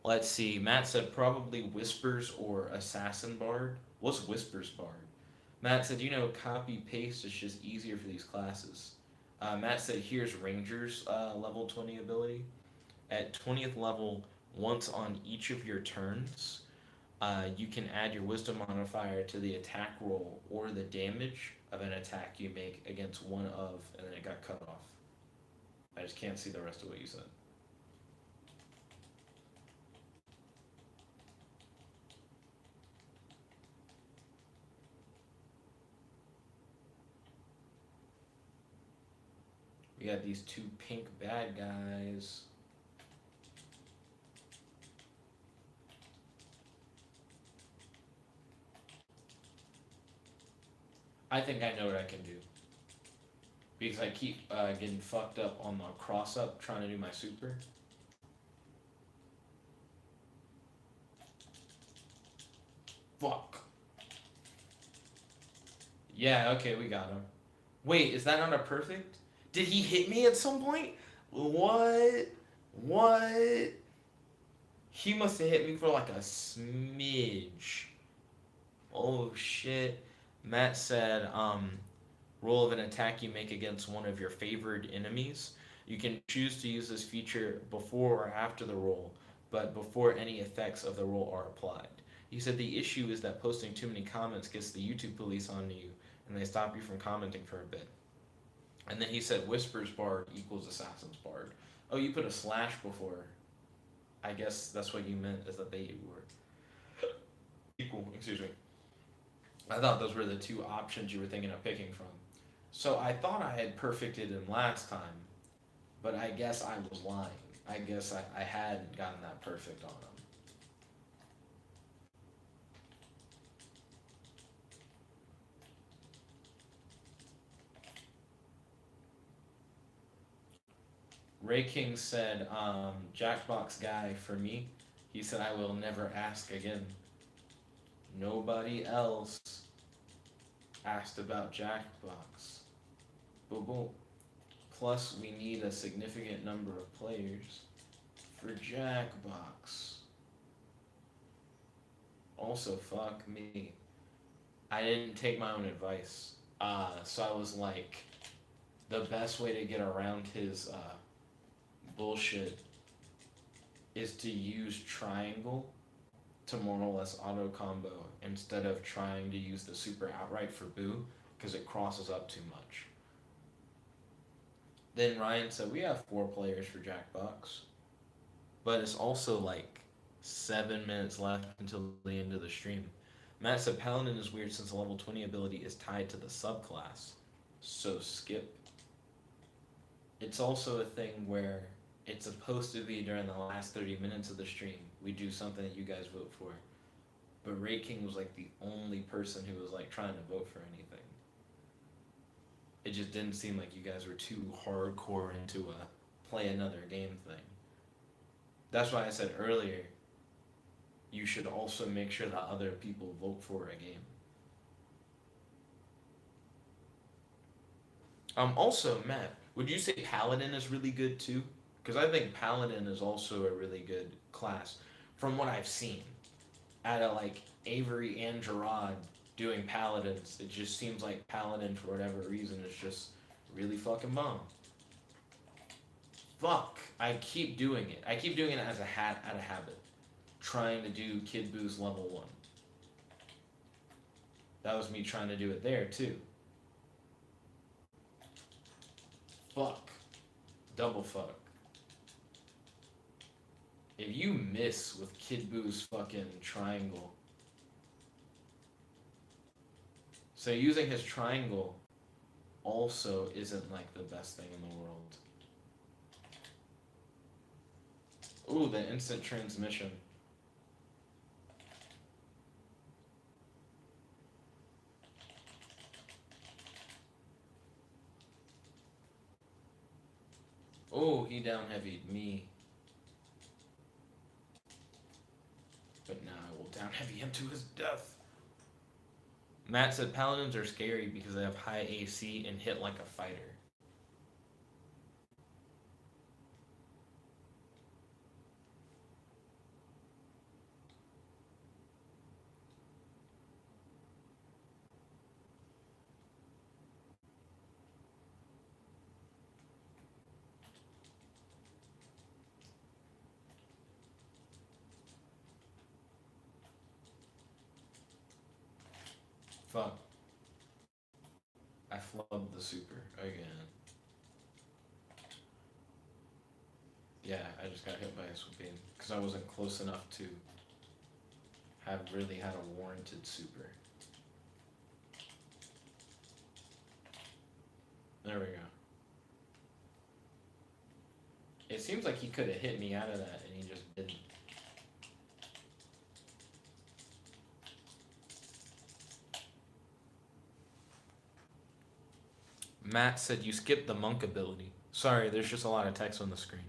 Let's see. Matt said probably Whispers or Assassin Bard. What's Whispers Bard? Matt said, copy paste is just easier for these classes. Matt said, here's Ranger's level 20 ability. At 20th level, once on each of your turns, you can add your Wisdom modifier to the attack roll or the damage of an attack you make against one of, and then it got cut off. I just can't see the rest of what you said. We got these two pink bad guys. I think I know what I can do. Because I keep getting fucked up on the cross up trying to do my super. Fuck. Yeah, okay, we got him. Wait, is that not a perfect? Did he hit me at some point? What? What? He must have hit me for like a smidge. Oh shit. Matt said, roll of an attack you make against one of your favored enemies. You can choose to use this feature before or after the roll, but before any effects of the roll are applied. He said the issue is that posting too many comments gets the YouTube police onto you, and they stop you from commenting for a bit. And then he said Whispers Bard equals Assassin's Bard. Oh, you put a slash before. I guess that's what you meant, is that they were equal. Excuse me. I thought those were the two options you were thinking of picking from. So I thought I had perfected him last time, but I guess I was lying. I guess I hadn't gotten that perfect on him. Ray King said, Jackbox guy for me. He said, I will never ask again. Nobody else asked about Jackbox. Boom, boom. Plus, we need a significant number of players for Jackbox. Also, fuck me. I didn't take my own advice. So I was like, the best way to get around his bullshit is to use triangle to more or less auto combo instead of trying to use the super outright for Boo because it crosses up too much. Then Ryan said, we have 4 players for Jackbox, but it's also like 7 minutes left until the end of the stream. Matt said, Paladin is weird since the level 20 ability is tied to the subclass, so skip. It's also a thing where it's supposed to be during the last 30 minutes of the stream. We do something that you guys vote for. But Ray King was like the only person who was like trying to vote for anything. It just didn't seem like you guys were too hardcore into a play another game thing. That's why I said earlier, you should also make sure that other people vote for a game. Also, Matt, would you say Paladin is really good too? Because I think Paladin is also a really good class from what I've seen. Out of like Avery and Gerard doing Paladins, it just seems like Paladin, for whatever reason, is just really fucking bomb. Fuck. I keep doing it. I keep doing it as a hat out of habit. Trying to do Kid Boo's level 1. That was me trying to do it there too. Fuck. Double fuck. If you miss with Kid Boo's fucking triangle. So using his triangle also isn't like the best thing in the world. Ooh, the instant transmission. Oh, he down heavied me. But now I will down heavy him to his death. Matt said paladins are scary because they have high AC and hit like a fighter. Fuck. I flubbed the super again. Yeah, I just got hit by a swoop beam because I wasn't close enough to have really had a warranted super. There we go. It seems like he could have hit me out of that and he just didn't. Matt said you skipped the monk ability. Sorry, there's just a lot of text on the screen.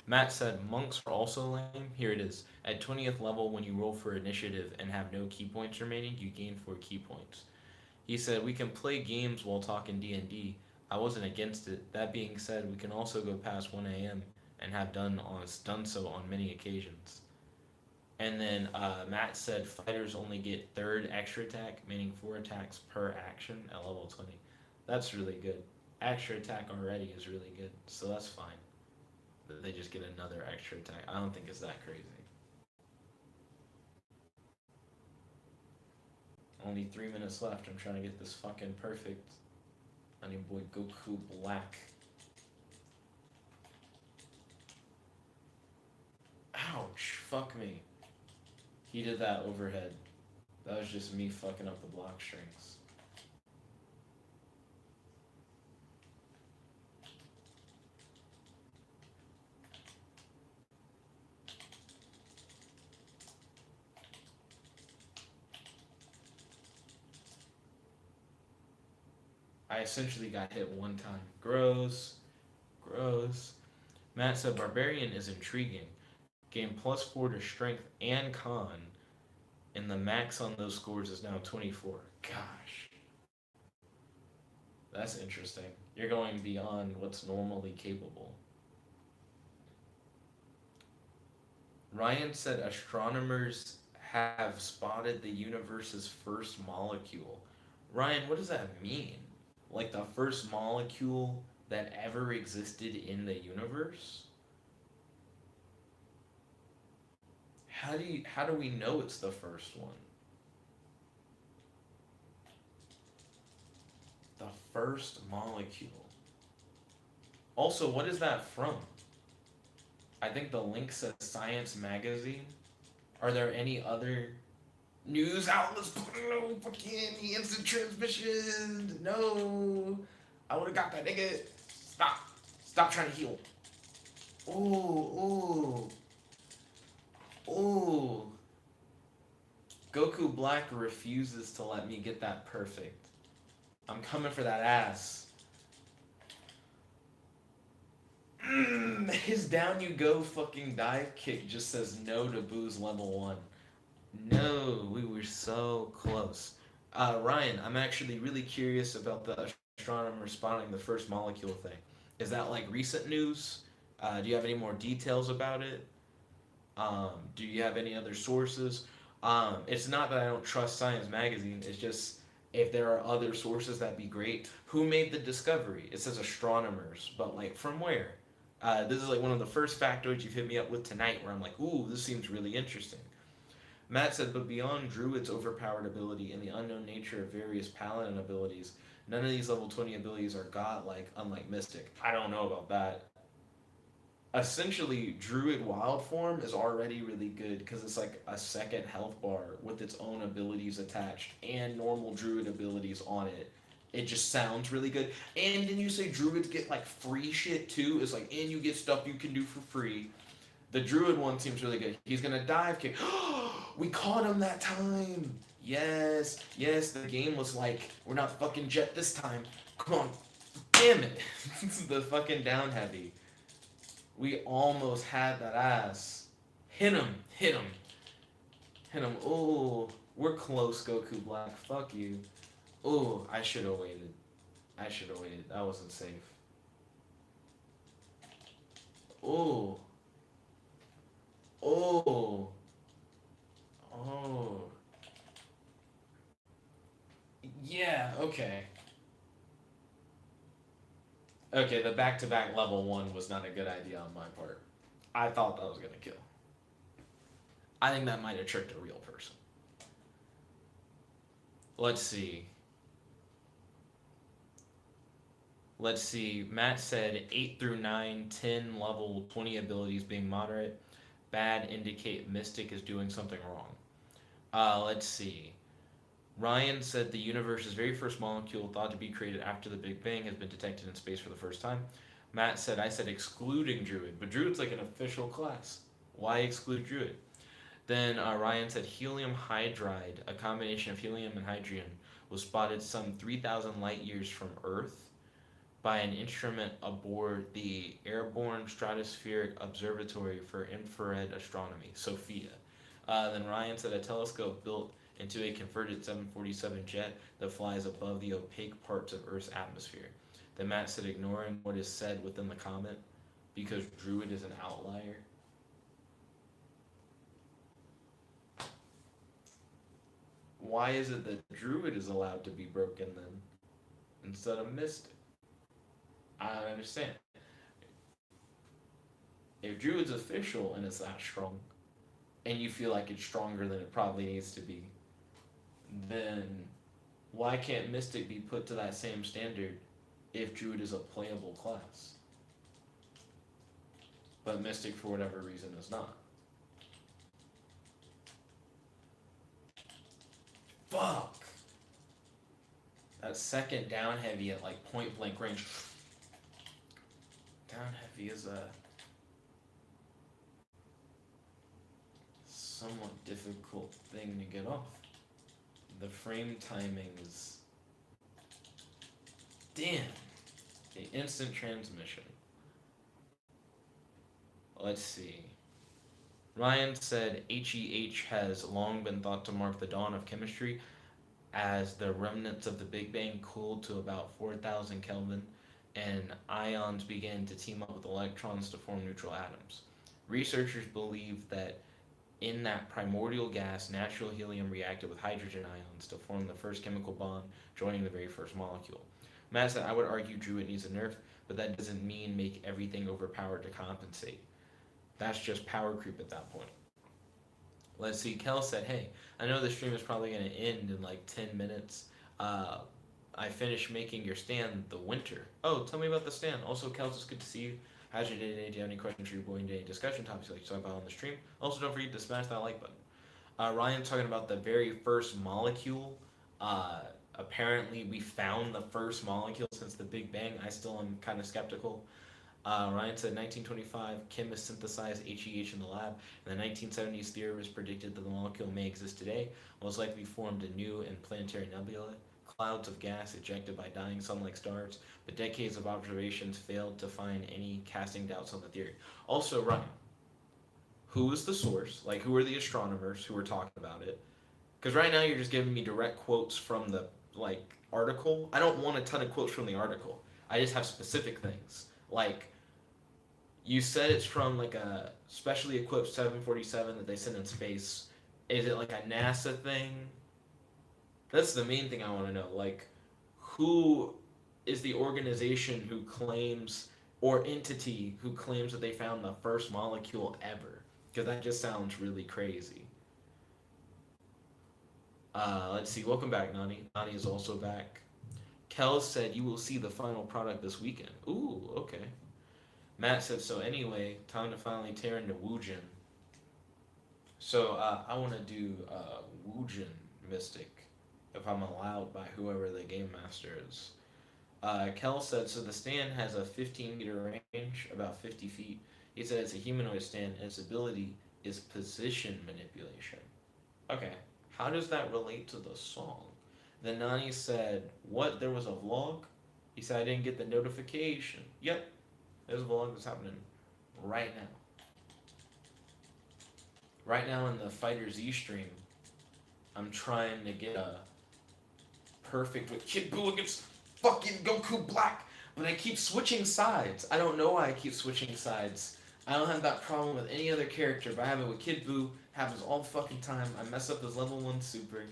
Matt said monks are also lame. Here it is. At 20th level, when you roll for initiative and have no key points remaining, you gain 4 key points. He said we can play games while talking D&D. I wasn't against it. That being said, we can also go past 1 a.m. and have done so on many occasions. And then Matt said fighters only get 3rd extra attack, meaning 4 attacks per action at level 20. That's really good. Extra attack already is really good, so that's fine. They just get another extra attack. I don't think it's that crazy. Only 3 minutes left. I'm trying to get this fucking perfect. I need boy Goku Black. Ouch. Fuck me. He did that overhead. That was just me fucking up the block strings. I essentially got hit one time. Gross. Gross. Matt said Barbarian is intriguing. Gain +4 to strength and con. And the max on those scores is now 24. Gosh. That's interesting. You're going beyond what's normally capable. Ryan said astronomers have spotted the universe's first molecule. Ryan, what does that mean? Like the first molecule that ever existed in the universe? How do we know it's the first one? The first molecule. Also, what is that from? I think the link says Science Magazine. Are there any other news outlets putting no fucking instant transmission? No. I would have got that nigga. Stop. Stop trying to heal. Ooh, ooh. Ooh. Goku Black refuses to let me get that perfect. I'm coming for that ass. His down you go fucking dive kick just says no to Boo's level 1. No, we were so close. Ryan, I'm actually really curious about the astronomer spotting the first molecule thing. Is that like recent news? Do you have any more details about it? Do you have any other sources? It's not that I don't trust Science Magazine. It's just if there are other sources, that'd be great. Who made the discovery? It says astronomers, but like from where? This is like one of the first factoids you've hit me up with tonight where I'm like, ooh, this seems really interesting. Matt said, but beyond Druid's overpowered ability and the unknown nature of various paladin abilities, none of these level 20 abilities are godlike, unlike Mystic. I don't know about that. Essentially, Druid Wild Form is already really good because it's like a second health bar with its own abilities attached and normal Druid abilities on it. It just sounds really good. And then you say Druids get like free shit too. It's like, and you get stuff you can do for free. The Druid one seems really good. He's gonna dive kick. We caught him that time. Yes, yes. The game was like, we're not fucking jet this time. Come on, damn it. The fucking down heavy. We almost had that ass. Hit him, hit him, hit him. Ooh, we're close, Goku Black. Fuck you. Ooh, I should have waited. I should have waited. That wasn't safe. Ooh, oh, oh. Yeah, okay. Okay, the back to back level one was not a good idea on my part. I thought that was gonna kill. I think that might have tricked a real person. Let's see. Let's see. Matt said 8 through 9, 10 level 20 abilities being moderate. Bad indicate Mystic is doing something wrong. Let's see. Ryan said the universe's very first molecule, thought to be created after the Big Bang, has been detected in space for the first time. Matt said, I said excluding Druid, but Druid's like an official class. Why exclude Druid? Then Ryan said helium hydride, a combination of helium and hydrogen, was spotted some 3,000 light years from Earth by an instrument aboard the Airborne Stratospheric Observatory for Infrared Astronomy, SOFIA. Then Ryan said a telescope built into a converted 747 jet that flies above the opaque parts of Earth's atmosphere. Then Matt said ignoring what is said within the comment because Druid is an outlier. Why is it that Druid is allowed to be broken then instead of Mystic? I don't understand. If Druid's official and it's that strong, and you feel like it's stronger than it probably needs to be, then why can't Mystic be put to that same standard if Druid is a playable class? But Mystic, for whatever reason, is not. Fuck! That second down heavy at like point blank range. Down heavy is a somewhat difficult thing to get off. The frame timing is. Damn! The instant transmission. Let's see. Ryan said HEH has long been thought to mark the dawn of chemistry as the remnants of the Big Bang cooled to about 4,000 Kelvin and ions began to team up with electrons to form neutral atoms. Researchers believe that in that primordial gas, natural helium reacted with hydrogen ions to form the first chemical bond, joining the very first molecule. Matt said, I would argue Druid needs a nerf, but that doesn't mean make everything overpowered to compensate. That's just power creep at that point. Let's see. Kel said, "Hey, I know the stream is probably going to end in like 10 minutes. Uh, I finished making your stand the winter. Oh, tell me about the stand. Also, Kel, it's good to see you. How's your day today? Do you have any questions for your boy today? Discussion topics you like to talk about on the stream? Also, don't forget to smash that like button." Ryan's talking about the very first molecule. Uh, Apparently, we found the first molecule since the Big Bang. I still am kind of skeptical. Ryan said 1925, chemists synthesized HEH in the lab. In the 1970s, theorists predicted that the molecule may exist today, most likely formed a new and planetary nebula, clouds of gas ejected by dying sun-like stars, but decades of observations failed to find any casting doubts on the theory. Also, Ryan, who is the source? Like, who are the astronomers who were talking about it? Because right now you're just giving me direct quotes from the, like, article. I don't want a ton of quotes from the article. I just have specific things. Like, you said it's from like a specially equipped 747 that they sent in space. Is it like a NASA thing? That's the main thing I want to know. Like, who is the organization who claims, or entity who claims that they found the first molecule ever? Because that just sounds really crazy. Let's see. Welcome back, Nani. Nani is also back. Kel said you will see the final product this weekend. Ooh, okay. Matt said, so anyway, time to finally tear into Woojin. So I want to do Woojin Mystic, if I'm allowed by whoever the game master is. Kel said, so the stand has a 15-meter range, about 50 feet. He said it's a humanoid stand, and its ability is position manipulation. Okay, how does that relate to the song? Then Nani said, what, there was a vlog? He said, I didn't get the notification. Yep, there's a vlog that's happening right now. Right now in the Fighter Z stream, I'm trying to get a perfect with Kid Buu against fucking Goku Black, but I keep switching sides. I don't know why I keep switching sides. I don't have that problem with any other character, but I have it with Kid Buu. Happens all the fucking time. I mess up his level 1 super.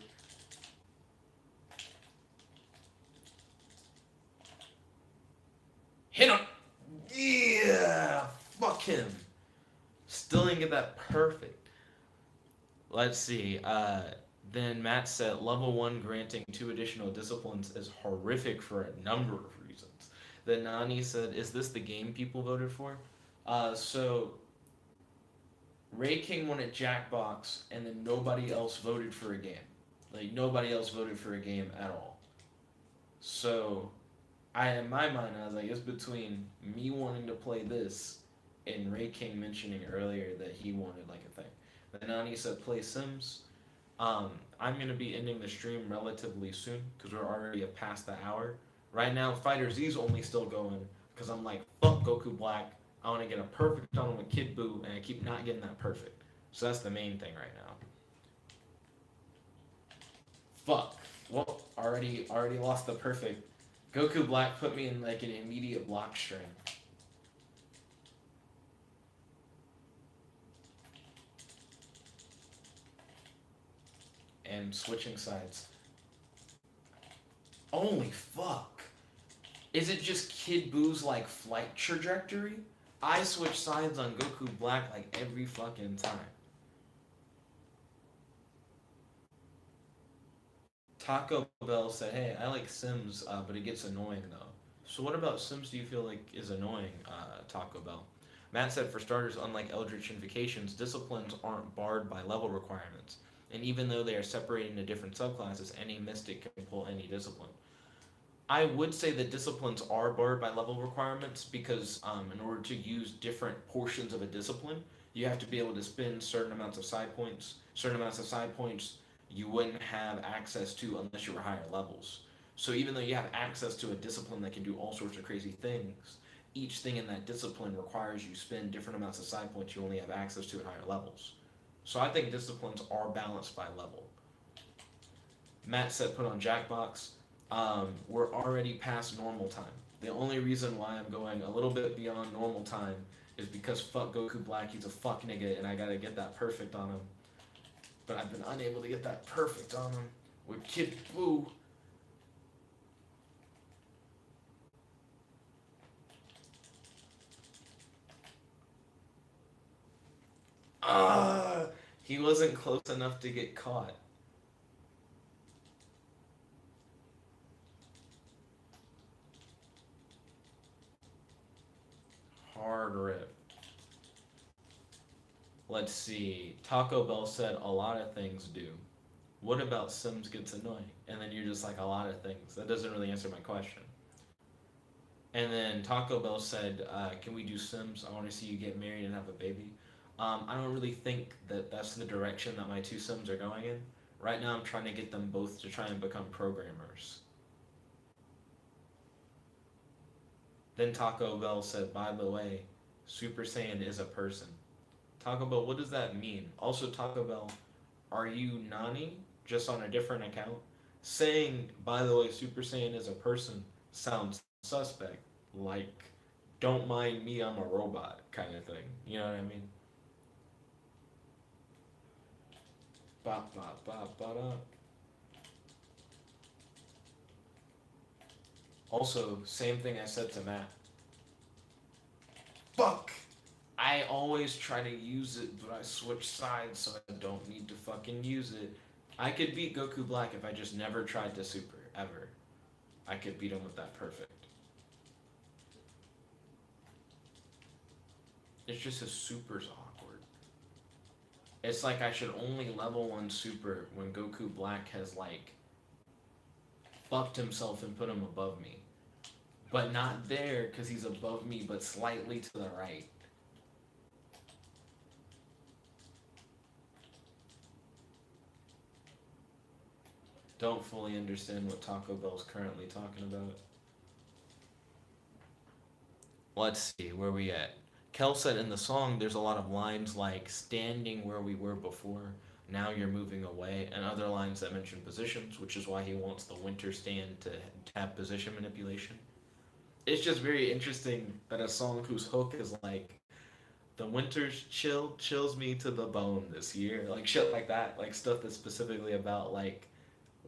Hit him! Yeah! Fuck him. Still didn't get that perfect. Let's see. Then Matt said level 1 granting 2 additional disciplines is horrific for a number of reasons. Then Nani said, is this the game people voted for? So Ray King won at Jackbox, and then nobody else voted for a game. Like, nobody else voted for a game at all. So, in my mind, I was like, it's between me wanting to play this and Ray King mentioning earlier that he wanted, like, a thing. Then Nani said, play Sims. I'm going to be ending the stream relatively soon, because we're already past the hour. Right now, Fighter Z's only still going, because I'm like, fuck Goku Black. I want to get a perfect on him with Kid Buu, and I keep not getting that perfect. So that's the main thing right now. Fuck. Well, already lost the perfect. Goku Black put me in like an immediate block string. And switching sides. Holy fuck. Is it just Kid Buu's like flight trajectory? I switch sides on Goku Black like every fucking time. Taco Bell said, hey, I like Sims, but it gets annoying though. So what about Sims do you feel like is annoying, Taco Bell? Matt said, for starters, unlike Eldritch Invocations, disciplines aren't barred by level requirements. And even though they are separated into different subclasses, any mystic can pull any discipline. I would say that disciplines are barred by level requirements because in order to use different portions of a discipline, you have to be able to spend certain amounts of side points. Certain amounts of side points you wouldn't have access to unless you were higher levels. So even though you have access to a discipline that can do all sorts of crazy things, each thing in that discipline requires you spend different amounts of side points you only have access to at higher levels. So I think disciplines are balanced by level. Matt said put on Jackbox. We're already past normal time. The only reason why I'm going a little bit beyond normal time is because fuck Goku Black, he's a fuck nigga, and I gotta get that perfect on him. But I've been unable to get that perfect on him with Kid Buu. Ah, he wasn't close enough to get caught. Hard rip. Let's see. Taco Bell said a lot of things do. What about Sims gets annoying? And then you're just like a lot of things. That doesn't really answer my question. And then Taco Bell said, "Can we do Sims? I want to see you get married and have a baby." I don't really think that that's the direction that my two Sims are going in. Right now, I'm trying to get them both to try and become programmers. Then Taco Bell said, "By the way, Super Saiyan is a person." Taco Bell, what does that mean? Also, Taco Bell, are you Nani just on a different account? Saying, by the way, Super Saiyan is a person sounds suspect. Like, don't mind me, I'm a robot kind of thing. You know what I mean? Ba ba ba ba da. Also, same thing I said to Matt. Fuck! I always try to use it, but I switch sides so I don't need to fucking use it. I could beat Goku Black if I just never tried to super, ever. I could beat him with that perfect. It's just his super's awkward. It's like I should only level 1 super when Goku Black has, like, fucked himself and put him above me. But not there because he's above me, but slightly to the right. Don't fully understand what Taco Bell's currently talking about. Let's see, where we at? Kel said in the song there's a lot of lines like standing where we were before, now you're moving away, and other lines that mention positions, which is why he wants the winter stand to have position manipulation. It's just very interesting that a song whose hook is like the winter's chills me to the bone this year, like shit like that, like stuff that's specifically about like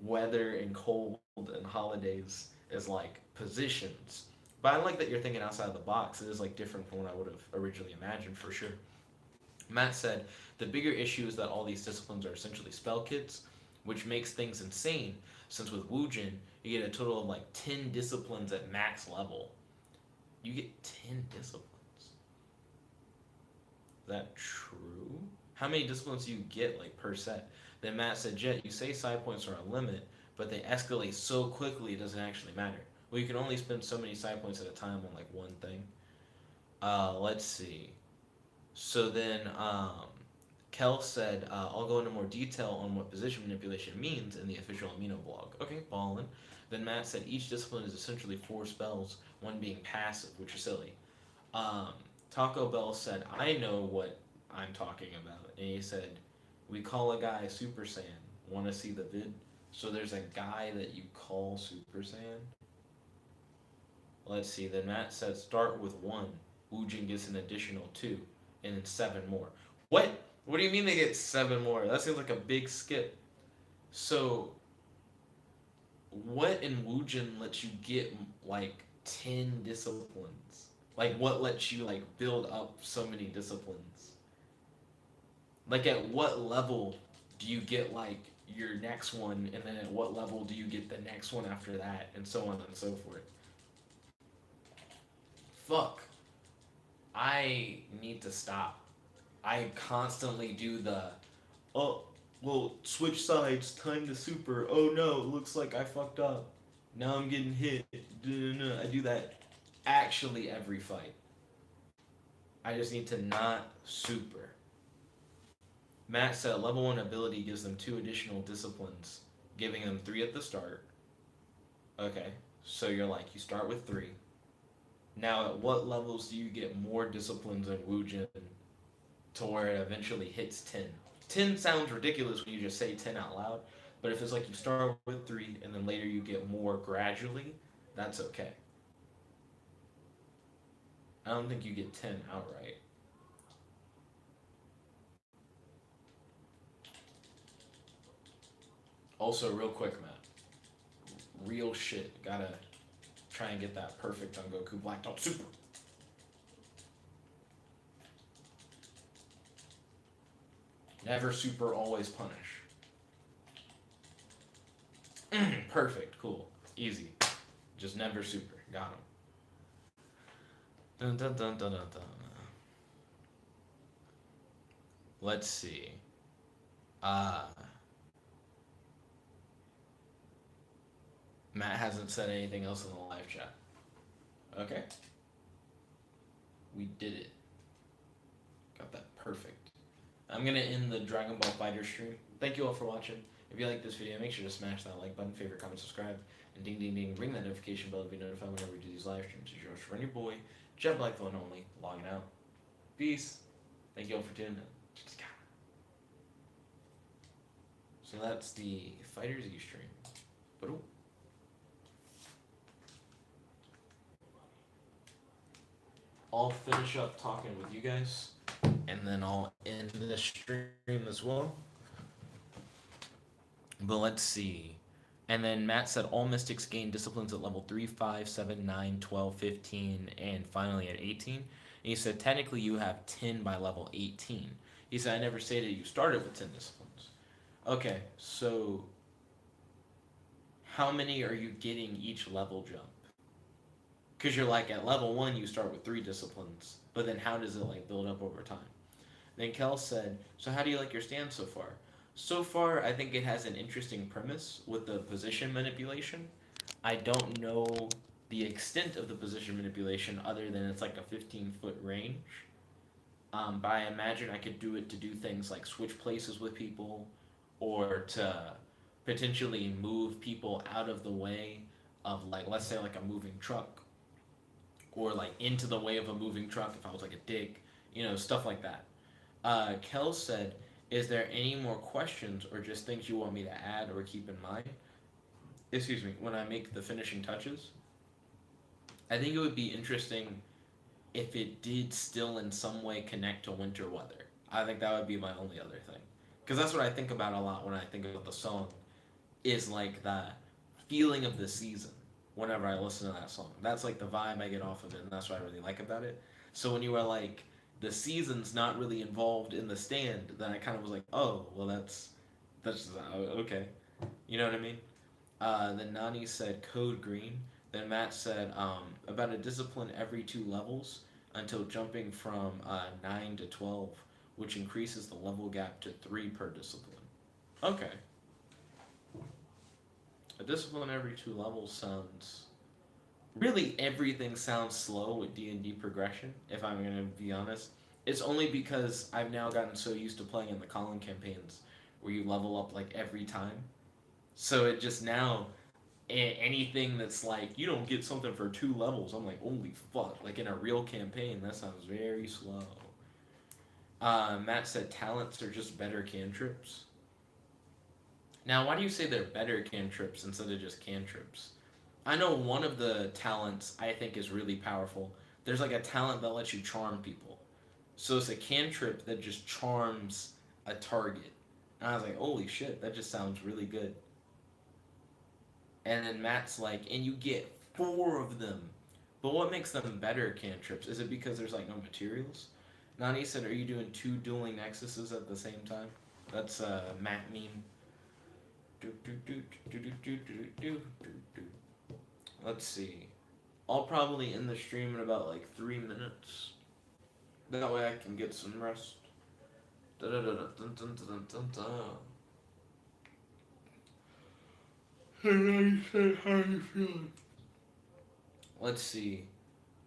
weather and cold and holidays is like positions. But I like that you're thinking outside the box. It is like different from what I would have originally imagined for sure. Matt said the bigger issue is that all these disciplines are essentially spell kits, which makes things insane. Since with Wujin, you get a total of like 10 disciplines at max level. You get 10 disciplines. Is that true? How many disciplines do you get like per set? Then Matt said, Jet, you say side points are a limit, but they escalate so quickly it doesn't actually matter. Well, you can only spend so many side points at a time on like one thing. Let's see. So then, Kel said, I'll go into more detail on what position manipulation means in the official Amino blog. Okay, ballin'. Then Matt said each discipline is essentially 4 spells, one being passive, which is silly. Um, Taco Bell said, I know what I'm talking about. And he said, we call a guy Super Saiyan. Want to see the vid? So there's a guy that you call Super Saiyan? Let's see. Then Matt said, start with 1. Ujin gets an additional 2. And then 7 more. What? What do you mean they get 7 more? That seems like a big skip. So, what in Wujin lets you get like 10 disciplines? Like, what lets you like build up so many disciplines? Like, at what level do you get like your next one, and then at what level do you get the next one after that, and so on and so forth? Fuck. I need to stop. I constantly do the, oh, well, switch sides, time to super. Oh no, looks like I fucked up. Now I'm getting hit. I do that actually every fight. I just need to not super. Matt said level 1 ability gives them 2 additional disciplines, giving them 3 at the start. Okay, so you're like, you start with 3. Now, at what levels do you get more disciplines in Wujin to where it eventually hits 10? 10 sounds ridiculous when you just say 10 out loud, but if it's like you start with 3 and then later you get more gradually, that's okay. I don't think you get 10 outright. Also, real quick, Matt. Real shit. Gotta try and get that perfect on Goku Black Top Super. Never super, always punish. Perfect, cool, easy. Just never super. Got him. Dun, dun, dun, dun, dun, dun. Let's see. Uh, Matt hasn't said anything else in the live chat. Okay. We did it. Got that perfect. I'm gonna end the Dragon Ball Fighter stream. Thank you all for watching. If you like this video, make sure to smash that like button, favorite, comment, subscribe, and ding ding ding, ring that notification bell to be notified whenever we do these live streams. It's your friend, your boy, Jet Black Phone Only, logging out. Peace. Thank you all for tuning in. So that's the Fighter Z stream. But I'll finish up talking with you guys, and then I'll end the stream as well. But let's see. And then Matt said all mystics gain disciplines at level 3, 5, 7, 9, 12, 15, and finally at 18. And he said technically you have 10 by level 18. He said I never stated you started with 10 disciplines. Okay, so how many are you getting each level jump? Because you're like at level one, you start with 3 disciplines, but then how does it like build up over time? Then Kel said, "So how do you like your stance so far?" So far, I think it has an interesting premise with the position manipulation. I don't know the extent of the position manipulation other than it's like a 15-foot range. But I imagine I could do it to do things like switch places with people or to potentially move people out of the way of, like, let's say like a moving truck, or like into the way of a moving truck if I was like a dick, stuff like that. Kel said, "Is there any more questions or just things you want me to add or keep in mind? Excuse me, when I make the finishing touches?" I think it would be interesting if it did still in some way connect to winter weather. I think that would be my only other thing. Because that's what I think about a lot when I think about the song, is like the feeling of the season whenever I listen to that song. That's like the vibe I get off of it, and that's what I really like about it. So when you were like, the season's not really involved in the stand, then I kind of was like, oh, well, that's just, okay. You know what I mean? Then Nani said code green. Then Matt said about a discipline every 2 levels until jumping from 9 to 12, which increases the level gap to 3 per discipline. Okay. A discipline every 2 levels sounds. Really, everything sounds slow with D&D progression, if I'm going to be honest. It's only because I've now gotten so used to playing in the Colin campaigns where you level up like every time. So it just now, anything that's like you don't get something for 2 levels, I'm like, holy fuck! Like in a real campaign, that sounds very slow. Matt said talents are just better cantrips. Now, why do you say they're better cantrips instead of just cantrips? I know one of the talents I think is really powerful. There's like a talent that lets you charm people. So it's a cantrip that just charms a target. And I was like, holy shit, that just sounds really good. And then Matt's like, and you get 4 of them. But what makes them better cantrips? Is it because there's like no materials? Nani said, are you doing 2 dueling nexuses at the same time? That's Matt meme. Let's see. I'll probably end the stream in about like 3 minutes. That way I can get some rest. How are you feeling? Let's see.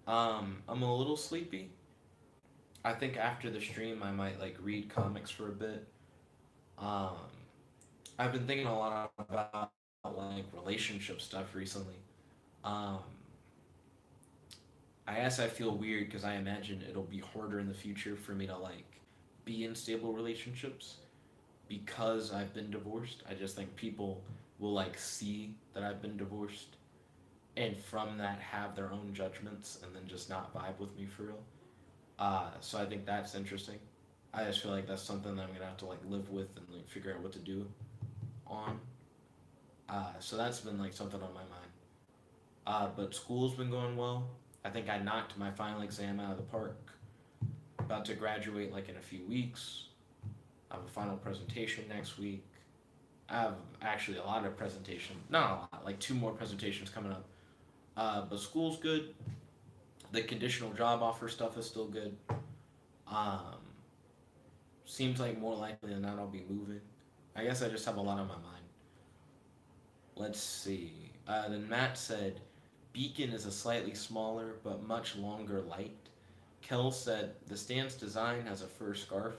I'm a little sleepy. I think after the stream I might like read comics for a bit. Um, I've been thinking a lot about like relationship stuff recently. Um, I guess I feel weird because I imagine it'll be harder in the future for me to like be in stable relationships because I've been divorced. I just think people will like see that I've been divorced and from that have their own judgments and then just not vibe with me for real. So I think that's interesting. I just feel like that's something that I'm gonna have to like live with and like figure out what to do on. So that's been like something on my mind. But school's been going well. I think I knocked my final exam out of the park. About to graduate like in a few weeks. I have a final presentation next week. I have actually a lot of presentation, not a lot, like 2 more presentations coming up. But school's good. The conditional job offer stuff is still good. Um, Seems like more likely than not I'll be moving. I guess I just have a lot on my mind. Let's see. Then Matt said, Beacon is a slightly smaller but much longer light. Kel said, the stand's design has a fur scarf,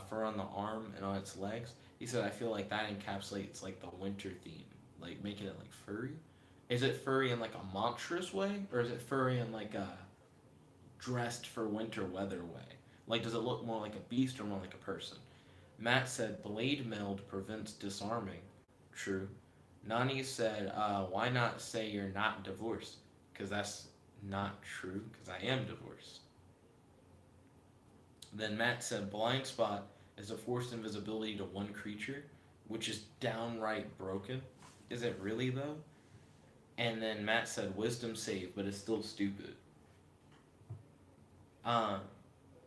fur on the arm and on its legs. He said, I feel like that encapsulates like the winter theme, like making it like furry. Is it furry in like a monstrous way, or is it furry in like a dressed for winter weather way? Like, does it look more like a beast or more like a person? Matt said, blade meld prevents disarming. True. Nani said, why not say you're not divorced? Because that's not true, because I am divorced. Then Matt said, blind spot is a forced invisibility to 1 creature, which is downright broken. Is it really, though? And then Matt said, wisdom save, but it's still stupid.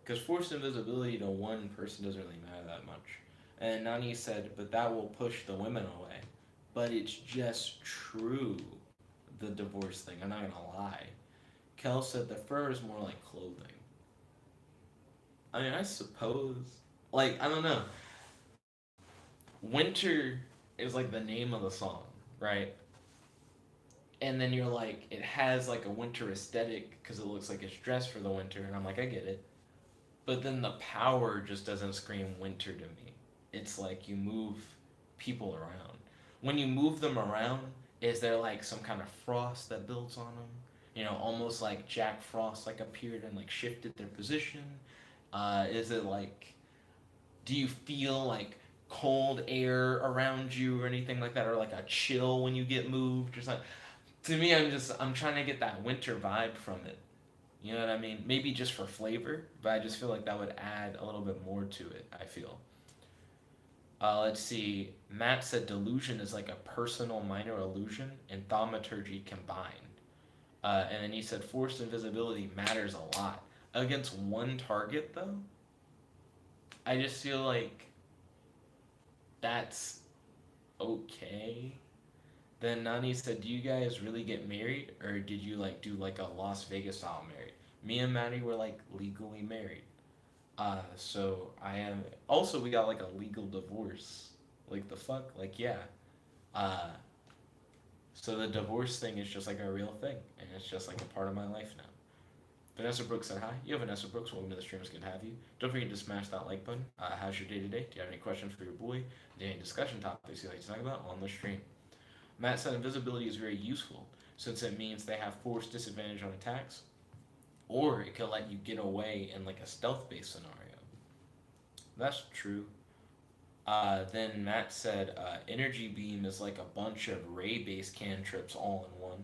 Because forced invisibility to 1 person doesn't really matter that much. And Nani said, but that will push the women away. But it's just true, the divorce thing. I'm not gonna lie. Kel said the fur is more like clothing. I mean, I suppose. Like, I don't know. Winter is like the name of the song, right? And then you're like, it has like a winter aesthetic because it looks like it's dressed for the winter, and I'm like, I get it. But then the power just doesn't scream winter to me. It's like you move people around. When you move them around, is there like some kind of frost that builds on them? You know, almost like Jack Frost like appeared and like shifted their position. Is it like, do you feel like cold air around you or anything like that, or like a chill when you get moved or something? To me, I'm trying to get that winter vibe from it. You know what I mean? Maybe just for flavor, but I just feel like that would add a little bit more to it. I feel. Let's see. Matt said delusion is like a personal minor illusion and thaumaturgy combined. And then he said forced invisibility matters a lot. Against one target, though, I just feel like that's okay. Then Nani said, "Do you guys really get married, or did you like do like a Las Vegas style married?" Me and Maddie were like legally married. So I am. Also, we got like a legal divorce. Like the fuck, like yeah. Uh, so the divorce thing is just like a real thing, and it's just like a part of my life now. Vanessa Brooks said hi. You have Vanessa Brooks. Welcome to the stream. It's good to have you. Don't forget to smash that like button. How's your day today? Do you have any questions for your boy? Do you have any discussion topics you'd like to talk about on the stream? Matt said invisibility is very useful since it means they have force disadvantage on attacks, or it could let you get away in like a stealth based scenario. That's true. Then Matt said energy beam is like a bunch of ray based cantrips all in one.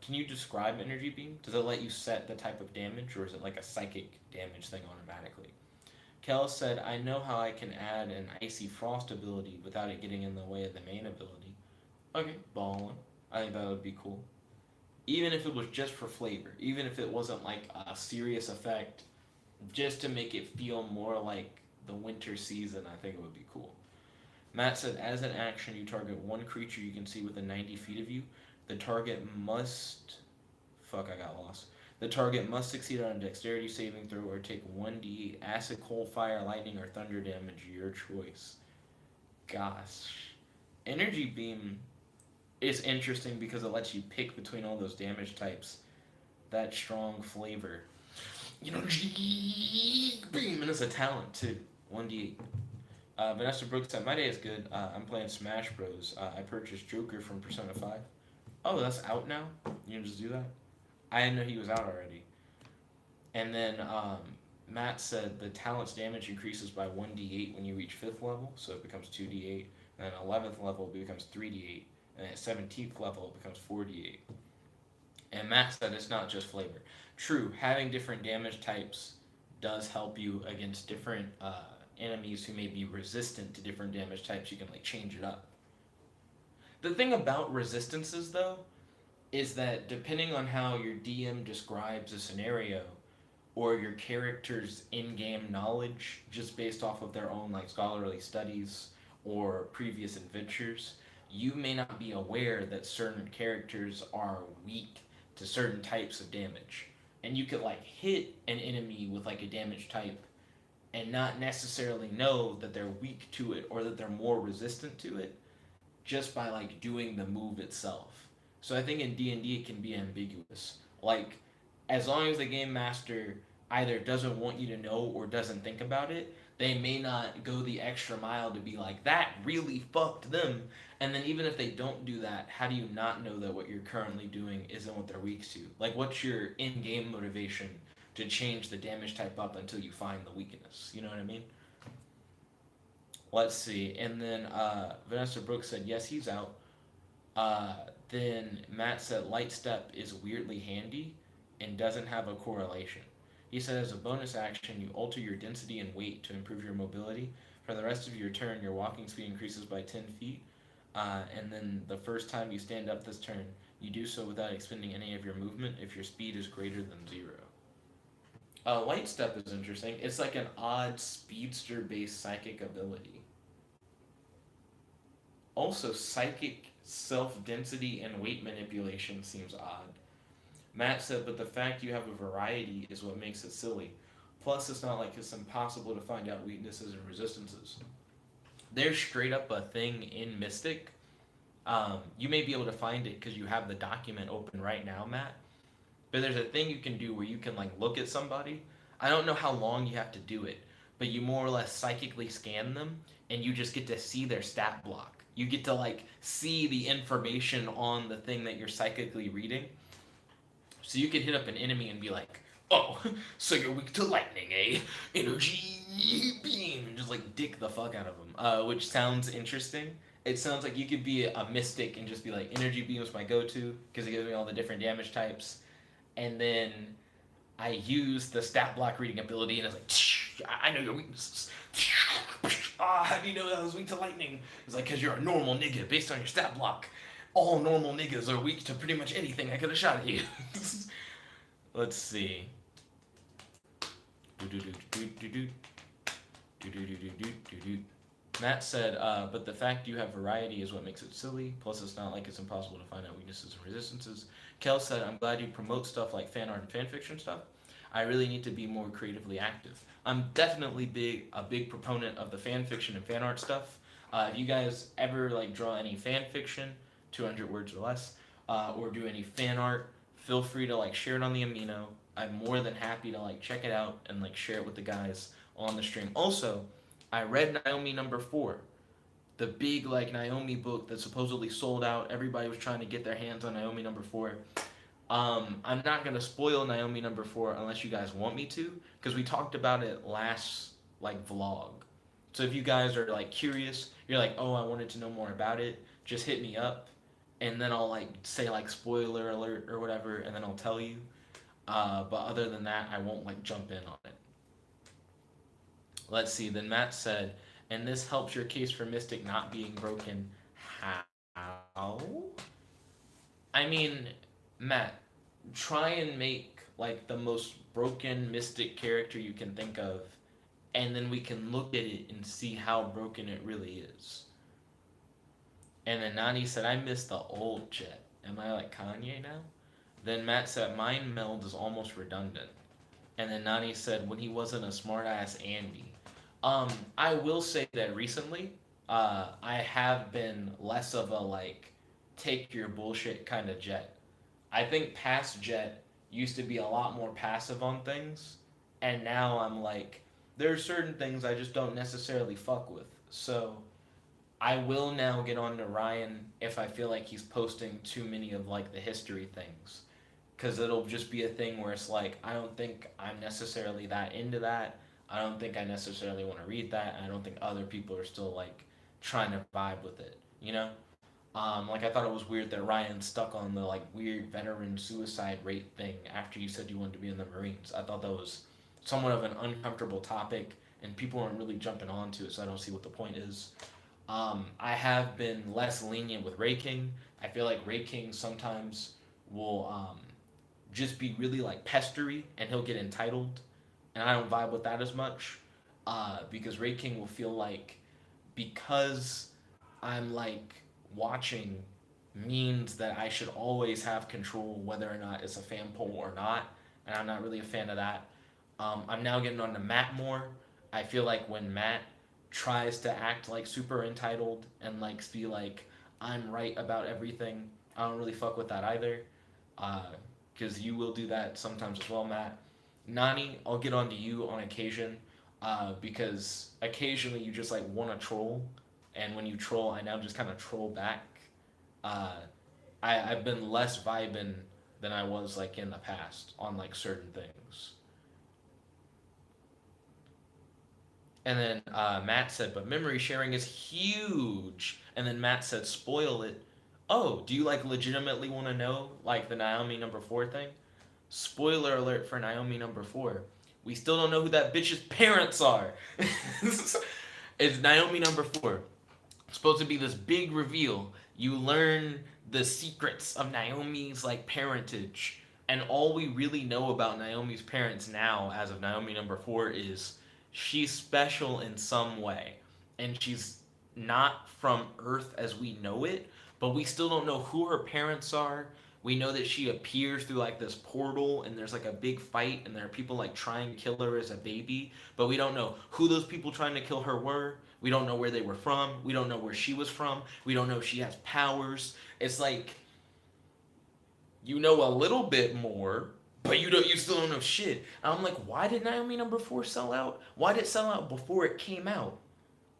Can you describe energy beam? Does it let you set the type of damage, or is it like a psychic damage thing automatically? Kel said, I know how I can add an icy frost ability without it getting in the way of the main ability. Okay, ballin'. I think that would be cool. Even if it was just for flavor, even if it wasn't like a serious effect, just to make it feel more like the winter season, I think it would be cool. Matt said, as an action, you target one creature you can see within 90 feet of you. The target must. Fuck, I got lost. The target must succeed on a dexterity saving throw or take 1d8 acid, cold, fire, lightning, or thunder damage, your choice. Gosh. Energy beam is interesting because it lets you pick between all those damage types. That strong flavor. You know, beam, and it's a talent too. 1d8. Vanessa Brooks said, my day is good. I'm playing Smash Bros. I purchased Joker from Persona 5. Oh, that's out now? You can just do that? I didn't know he was out already. And then Matt said the talent's damage increases by 1d8 when you reach 5th level, so it becomes 2d8. And then 11th level it becomes 3d8. And at 17th level it becomes 4d8. And Matt said it's not just flavor. True, having different damage types does help you against different enemies who may be resistant to different damage types. You can like change it up. The thing about resistances though is that depending on how your DM describes a scenario or your character's in-game knowledge just based off of their own like scholarly studies or previous adventures, you may not be aware that certain characters are weak to certain types of damage. And you could like hit an enemy with like a damage type and not necessarily know that they're weak to it or that they're more resistant to it just by like doing the move itself. So I think in D&D it can be ambiguous. Like as long as the game master either doesn't want you to know or doesn't think about it, they may not go the extra mile to be like that really fucked them. And then even if they don't do that, how do you not know that what you're currently doing isn't what they're weak to? Like what's your in-game motivation to change the damage type up until you find the weakness? You know what I mean? Let's see. And then Vanessa Brooks said, yes, he's out. Uh, then Matt said, light step is weirdly handy and doesn't have a correlation. He said, as a bonus action, you alter your density and weight to improve your mobility. For the rest of your turn, your walking speed increases by 10 feet. And then the first time you stand up this turn, you do so without expending any of your movement if your speed is greater than 0. Light step is interesting. It's like an odd speedster based psychic ability. Also, psychic self density and weight manipulation seems odd. Matt said, but the fact you have a variety is what makes it silly. Plus, it's not like it's impossible to find out weaknesses and resistances. There's straight up a thing in Mystic. You may be able to find it because you have the document open right now, Matt. But there's a thing you can do where you can like look at somebody. I don't know how long you have to do it, but you more or less psychically scan them and you just get to see their stat block. You get to like see the information on the thing that you're psychically reading. So you could hit up an enemy and be like, "Oh, so you're weak to lightning, eh? Energy beam," and just like dick the fuck out of them. Which sounds interesting. It sounds like you could be a mystic and just be like, "Energy beam is my go-to because it gives me all the different damage types." And then I use the stat block reading ability, and it's like, I know your weaknesses. How do you know I was weak to lightning? It's like, because you're a normal nigga based on your stat block. All normal niggas are weak to pretty much anything I could have shot at you. Let's see. Matt said, but the fact you have variety is what makes it silly. Plus, it's not like it's impossible to find out weaknesses and resistances. Kel said, I'm glad you promote stuff like fan art and fan fiction stuff. I really need to be more creatively active. I'm definitely a big proponent of the fan fiction and fan art stuff. If you guys ever like draw any fan fiction, 200 words or less, or do any fan art, feel free to like share it on the Amino. I'm more than happy to like check it out and like share it with the guys on the stream. Also, I read Naomi #4, the big like Naomi book that supposedly sold out. Everybody was trying to get their hands on Naomi #4. I'm not gonna spoil Naomi #4 unless you guys want me to, because we talked about it last like vlog. So if you guys are like curious, you're like, oh, I wanted to know more about it, just hit me up, and then I'll like say like spoiler alert or whatever, and then I'll tell you. But other than that, I won't like jump in on it. Let's see. Then Matt said, and this helps your case for Mystic not being broken. How? I mean, Matt, try and make like the most broken Mystic character you can think of, and then we can look at it and see how broken it really is. And then Nani said, I miss the old Jet. Am I like Kanye now? Then Matt said, Mind Meld is almost redundant. And then Nani said, when he wasn't a smartass Andy. I will say that recently, I have been less of a like take your bullshit kind of Jet. I think past Jet used to be a lot more passive on things, and now I'm like, there are certain things I just don't necessarily fuck with. So I will now get on to Ryan if I feel like he's posting too many of like the history things, because it'll just be a thing where it's like I don't think I'm necessarily that into that. I don't think I necessarily want to read that. And I don't think other people are still like trying to vibe with it. You know, like I thought it was weird that Ryan stuck on the like weird veteran suicide rate thing after you said you wanted to be in the Marines. I thought that was somewhat of an uncomfortable topic, and people aren't really jumping onto it. So I don't see what the point is. I have been less lenient with Ray King. I feel like Ray King sometimes will just be really like pestery and he'll get entitled, and I don't vibe with that as much, because Ray King will feel like because I'm like watching means that I should always have control whether or not it's a fan poll or not, and I'm not really a fan of that. I'm now getting on to Matt more. I feel like when Matt tries to act like super entitled and like be like I'm right about everything, I don't really fuck with that either. Because you will do that sometimes as well, Matt. Nani, I'll get on to you on occasion, because occasionally you just like want to troll, and when you troll, I now just kind of troll back. Uh, I've been less vibing than I was like in the past on like certain things. And then Matt said, but memory sharing is huge. And then Matt said, spoil it. Oh, do you like legitimately want to know like the Naomi #4 thing? Spoiler alert for Naomi #4. We still don't know who that bitch's parents are. It's Naomi #4. It's supposed to be this big reveal. You learn the secrets of Naomi's like parentage. And all we really know about Naomi's parents now, as of Naomi #4, is she's special in some way. And she's not from Earth as we know it, but we still don't know who her parents are. We know that she appears through like this portal and there's like a big fight and there are people like trying to kill her as a baby, but we don't know who those people trying to kill her were. We don't know where they were from. We don't know where she was from. We don't know if she has powers. It's like you know a little bit more, but you still don't know shit. And I'm like, why did Naomi #4 sell out? Why did it sell out before it came out?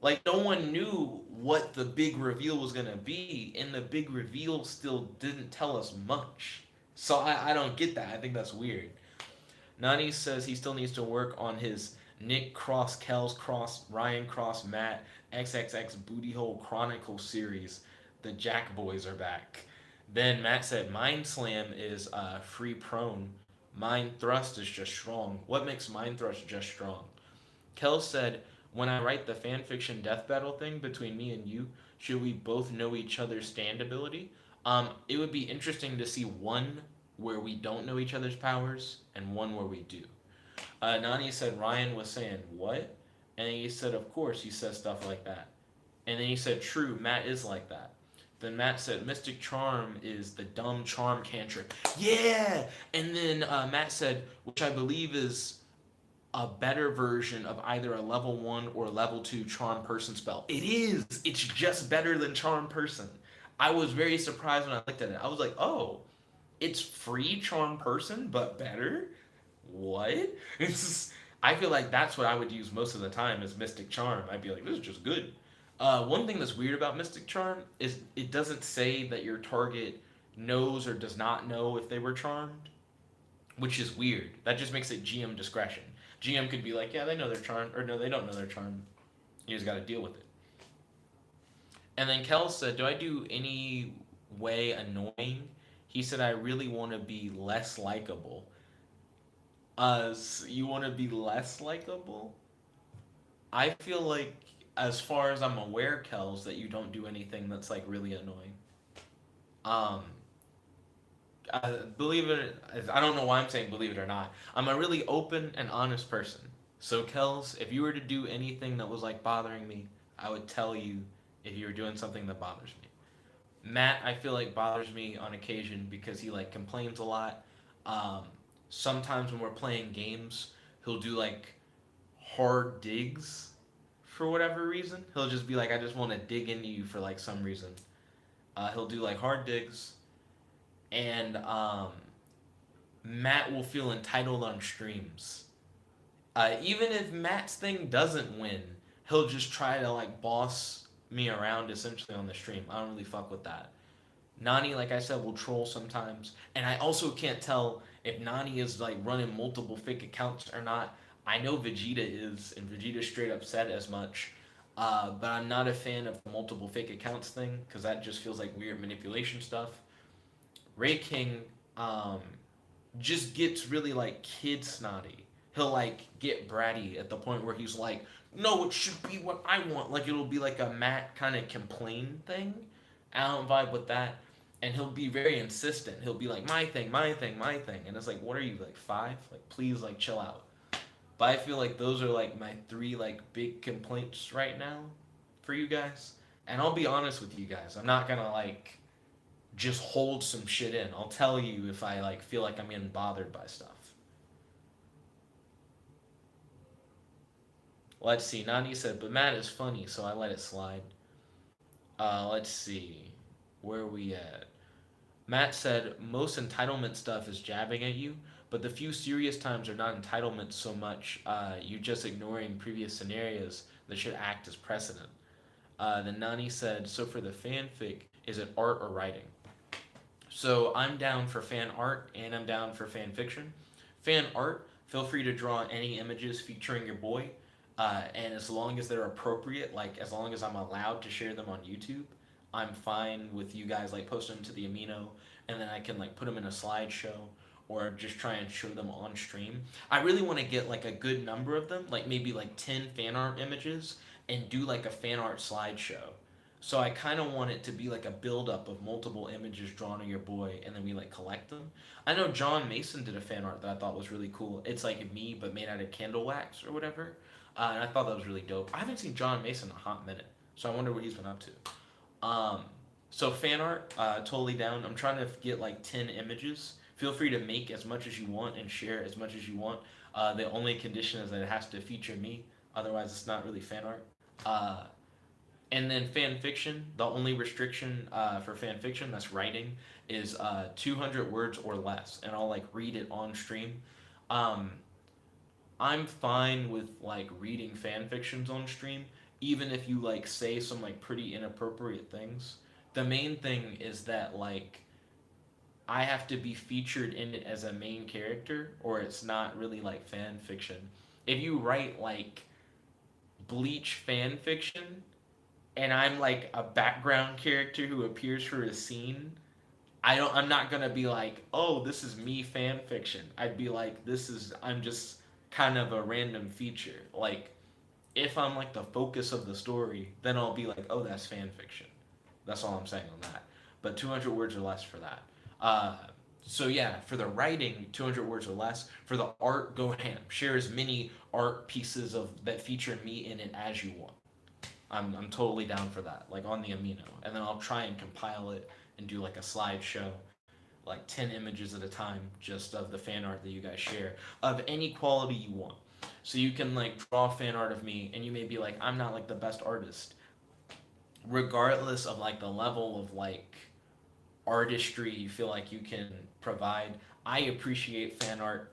Like no one knew what the big reveal was gonna be, and the big reveal still didn't tell us much. So I don't get that. I think that's weird. Nani says he still needs to work on his Nick Cross, Kells Cross, Ryan Cross, Matt, XXX Booty Hole Chronicle series. The Jack Boys are back. Then Matt said Mind Slam is free prone. Mind Thrust is just strong. What makes Mind Thrust just strong? Kel said, when I write the fanfiction death battle thing between me and you, should we both know each other's stand ability? It would be interesting to see one where we don't know each other's powers and one where we do. Nani said Ryan was saying, what? And he said, of course, he says stuff like that. And then he said, true, Matt is like that. Then Matt said, Mystic Charm is the dumb charm cantrip. Yeah! And then Matt said, which I believe is a better version of either a level 1 or level 2 charm person spell. It is! It's just better than charm person. I was very surprised when I looked at it. I was like, oh, it's free charm person, but better? What? It's just, I feel like that's what I would use most of the time is Mystic Charm. I'd be like, this is just good. One thing that's weird about Mystic Charm is it doesn't say that your target knows or does not know if they were charmed, which is weird. That just makes it GM discretion. GM could be like, yeah, they know they're charmed, or no, they don't know they're charmed. You just got to deal with it. And then Kel said, do I do any way annoying? He said, I really want to be less likable. You want to be less likable? I feel like, as far as I'm aware, Kels, that you don't do anything that's like really annoying. Um, believe it, I don't know why I'm saying believe it or not. I'm a really open and honest person. So, Kels, if you were to do anything that was like bothering me, I would tell you if you were doing something that bothers me. Matt, I feel like bothers me on occasion because he like complains a lot. Um, Sometimes when we're playing games, he'll do like hard digs for whatever reason. He'll just be like, I just want to dig into you for like some reason. He'll do like hard digs, and Matt will feel entitled on streams. Even if Matt's thing doesn't win, he'll just try to like boss me around essentially on the stream. I don't really fuck with that. Nani, like I said, will troll sometimes, and I also can't tell if Nani is like running multiple fake accounts or not. I know Vegeta is, and Vegeta straight up said as much. But I'm not a fan of the multiple fake accounts thing because that just feels like weird manipulation stuff. Ray King um, just gets really like kid snotty. He'll like get bratty at the point where he's like, "No, it should be what I want." Like it'll be like a Matt kind of complain thing. I don't vibe with that. And he'll be very insistent. He'll be like, "My thing, my thing, my thing," and it's like, "What are you like 5? Like please, like chill out." But I feel like those are like my 3 like big complaints right now for you guys. And I'll be honest with you guys. I'm not gonna like just hold some shit in. I'll tell you if I like feel like I'm getting bothered by stuff. Let's see. Nani said, but Matt is funny, so I let it slide. Let's see. Where are we at? Matt said, most entitlement stuff is jabbing at you, but the few serious times are not entitlement so much, you just ignoring previous scenarios that should act as precedent. Then Nani said, so for the fanfic, is it art or writing? So I'm down for fan art and I'm down for fan fiction. Fan art, feel free to draw any images featuring your boy, and as long as they're appropriate, like as long as I'm allowed to share them on YouTube, I'm fine with you guys like posting them to the Amino, and then I can like put them in a slideshow or just try and show them on stream. I really want to get like a good number of them, like maybe like 10 fan art images, and do like a fan art slideshow. So I kind of want it to be like a build-up of multiple images drawn of your boy, and then we like collect them. I know John Mason did a fan art that I thought was really cool. It's like me, but made out of candle wax or whatever. And I thought that was really dope. I haven't seen John Mason in a hot minute, so I wonder what he's been up to. Um, So fan art, totally down. I'm trying to get like 10 images. Feel free to make as much as you want and share as much as you want. The only condition is that it has to feature me. Otherwise, it's not really fan art. Uh, and then fan fiction. The only restriction for fan fiction that's writing is 200 words or less, and I'll like read it on stream. Um, I'm fine with like reading fan fictions on stream, even if you like say some like pretty inappropriate things. The main thing is that like I have to be featured in it as a main character, or it's not really like fan fiction. If you write like Bleach fan fiction, and I'm like a background character who appears for a scene, I'm not gonna be like, oh, this is me fan fiction. I'd be like, I'm just kind of a random feature. Like if I'm like the focus of the story, then I'll be like, oh, that's fan fiction. That's all I'm saying on that. But 200 words or less for that. Uh, so yeah, for the writing, 200 words or less. For the art, go ham. Share as many art pieces of that feature me in it as you want. I'm totally down for that. Like on the Amino, and then I'll try and compile it and do like a slideshow, like 10 images at a time, just of the fan art that you guys share of any quality you want. So you can like draw fan art of me, and you may be like, I'm not like the best artist, regardless of like the level of like artistry you feel like you can provide. I appreciate fan art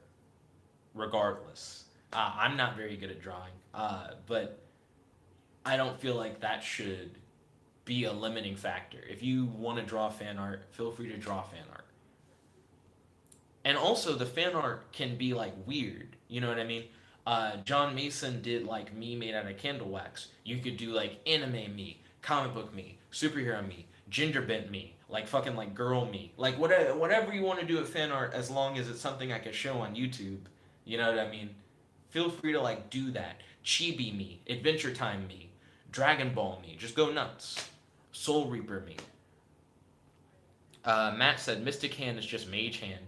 regardless. I'm not very good at drawing, but I don't feel like that should be a limiting factor. If you want to draw fan art, feel free to draw fan art. And also, the fan art can be like weird. You know what I mean? John Mason did like me made out of candle wax. You could do like anime me, comic book me, superhero me, gender bent me, like fucking like girl me, like whatever you want to do with fan art, as long as it's something I can show on YouTube. You know what I mean? Feel free to like do that. Chibi me, Adventure Time me, Dragon Ball me. Just go nuts. Soul Reaper me. Matt said Mystic Hand is just Mage Hand.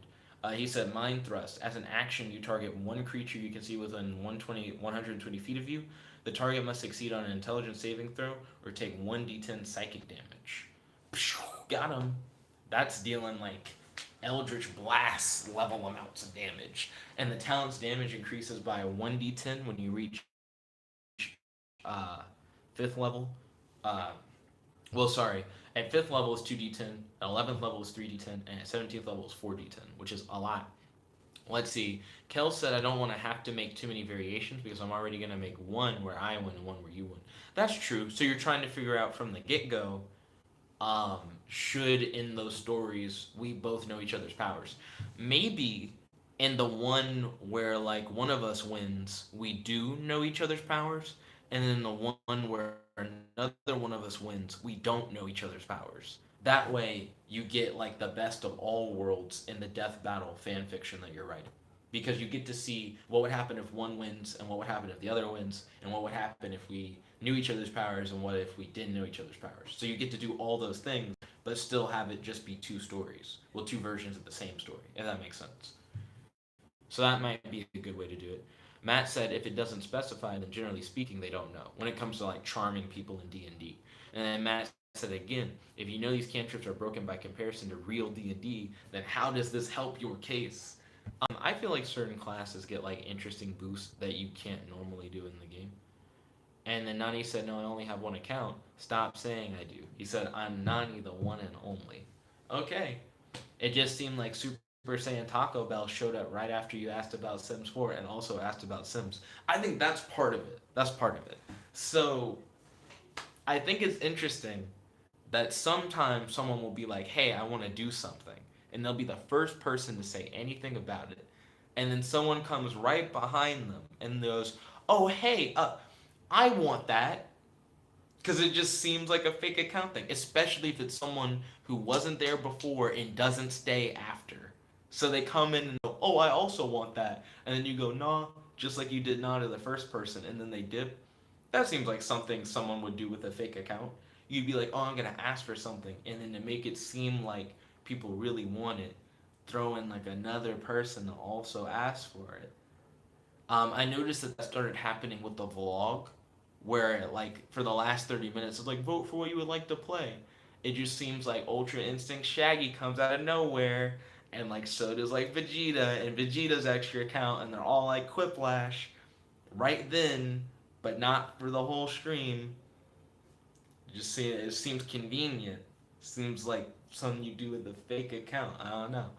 He said Mind Thrust. As an action, you target one creature you can see within 120 feet of you. The target must succeed on an intelligence saving throw or take 1d10 psychic damage. Got him. That's dealing like Eldritch Blast level amounts of damage. And the talent's damage increases by 1d10 when you reach 5th level. Uh, Well, sorry. At 5th level is 2d10, at 11th level is 3d10, and at 17th level is 4d10, which is a lot. Let's see. Kel said I don't want to have to make too many variations because I'm already going to make one where I win and one where you win. That's true. So you're trying to figure out from the get go, should in those stories we both know each other's powers? Maybe in the one where like one of us wins, we do know each other's powers, and then the one where another one of us wins, we don't know each other's powers. That way, you get like the best of all worlds in the death battle fan fiction that you're writing. Because you get to see what would happen if one wins, and what would happen if the other wins, and what would happen if we knew each other's powers, and what if we didn't know each other's powers. So you get to do all those things, but still have it just be two stories. Well, two versions of the same story, if that makes sense. So that might be a good way to do it. Matt said if it doesn't specify, then generally speaking, they don't know when it comes to like charming people in D&D. And then Matt said again, if you know these cantrips are broken by comparison to real D&D, then how does this help your case? I feel like certain classes get like interesting boosts that you can't normally do in the game. And then Nani said, no, I only have one account. Stop saying I do. He said, I'm Nani, the one and only. Okay. It just seemed like Super Saiyan Taco Bell showed up right after you asked about Sims 4 and also asked about Sims. I think that's part of it. That's part of it. So I think it's interesting that sometimes someone will be like, hey, I want to do something. And they'll be the first person to say anything about it. And then someone comes right behind them and goes, oh, hey, I want that. Because it just seems like a fake account thing, especially if it's someone who wasn't there before and doesn't stay after. So they come in and go, oh, I also want that. And then you go, nah, just like you did nah to the first person, and then they dip. That seems like something someone would do with a fake account. You'd be like, oh, I'm going to ask for something. And then to make it seem like people really want it, throw in like another person to also ask for it. I noticed that started happening with the vlog, where like for the last 30 minutes, it's like vote for what you would like to play, It just seems like Ultra Instinct Shaggy comes out of nowhere, and like so does like Vegeta and Vegeta's extra account, and they're all like Quiplash right then, but not for the whole stream. Just see it seems convenient. Seems like something you do with a fake account. I don't know.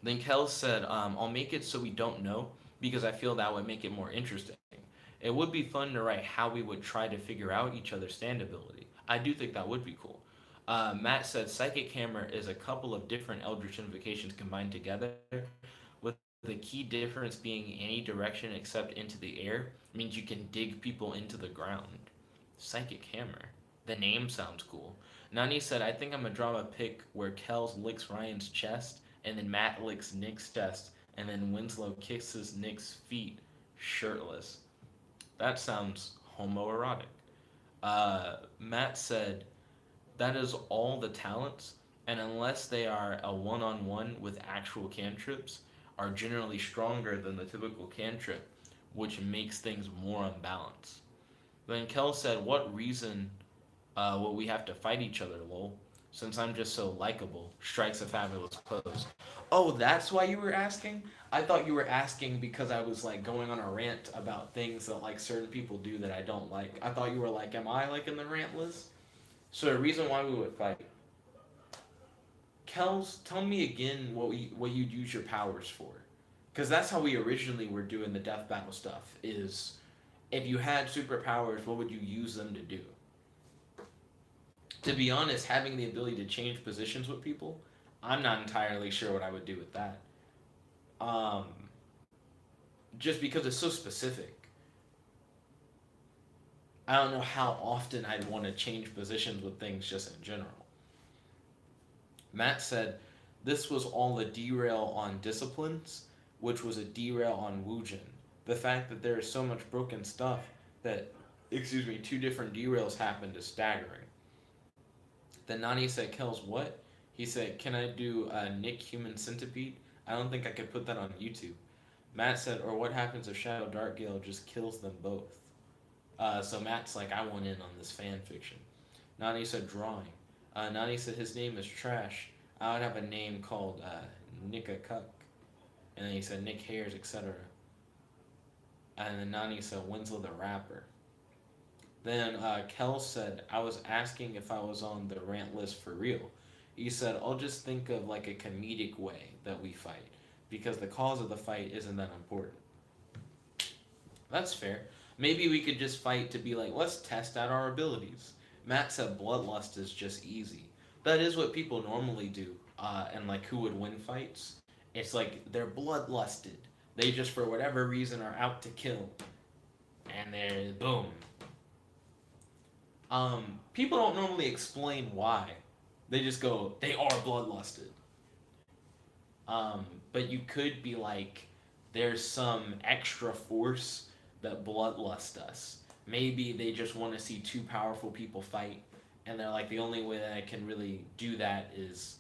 Then Kel said, I'll make it so we don't know because I feel that would make it more interesting. It would be fun to write how we would try to figure out each other's stand ability. I do think that would be cool. Matt said Psychic Hammer is a couple of different Eldritch invocations combined together, with the key difference being any direction except into the air means you can dig people into the ground. Psychic Hammer. The name sounds cool. Nani said, I think I'm gonna draw a pic where Kells licks Ryan's chest, and then Matt licks Nick's chest, and then Winslow kisses Nick's feet shirtless. That sounds homoerotic. Matt said, that is all the talents, and unless they are a one on one with actual cantrips, are generally stronger than the typical cantrip, which makes things more unbalanced. Then Kel said, what reason will we have to fight each other, lol? Since I'm just so likable, strikes a fabulous pose. Oh, that's why you were asking? I thought you were asking because I was like going on a rant about things that like certain people do that I don't like. I thought you were like, am I like in the rant list? So the reason why we would fight. Kels, tell me again what you'd use your powers for. Because that's how we originally were doing the death battle stuff, is if you had superpowers, what would you use them to do? To be honest, having the ability to change positions with people, I'm not entirely sure what I would do with that. Um, just because it's so specific. I don't know how often I'd want to change positions with things just in general. Matt said this was all a derail on disciplines, which was a derail on Woojin. The fact that there is so much broken stuff that, excuse me, two different derails happened is staggering. Then Nani said, Kells, what? He said, can I do a Nick Human Centipede? I don't think I could put that on YouTube. Matt said, or what happens if Shadow Dark Gale just kills them both? So Matt's like, I want in on this fan fiction. Nani said, drawing. Nani said, his name is Trash. I would have a name called Nickacuck. And then he said, Nick Hairs, etc. And then Nani said, Winslow the Rapper. Then Kel said, I was asking if I was on the rant list for real. He said, I'll just think of like a comedic way that we fight, because the cause of the fight isn't that important. That's fair. Maybe we could just fight to be like, let's test out our abilities. Matt said bloodlust is just easy. That is what people normally do, and like who would win fights. It's like they're bloodlusted. They just for whatever reason are out to kill, and they're boom. People don't normally explain why. They just go, they are bloodlusted. But you could be like, there's some extra force that bloodlust us. Maybe they just want to see two powerful people fight, and they're like, the only way that I can really do that is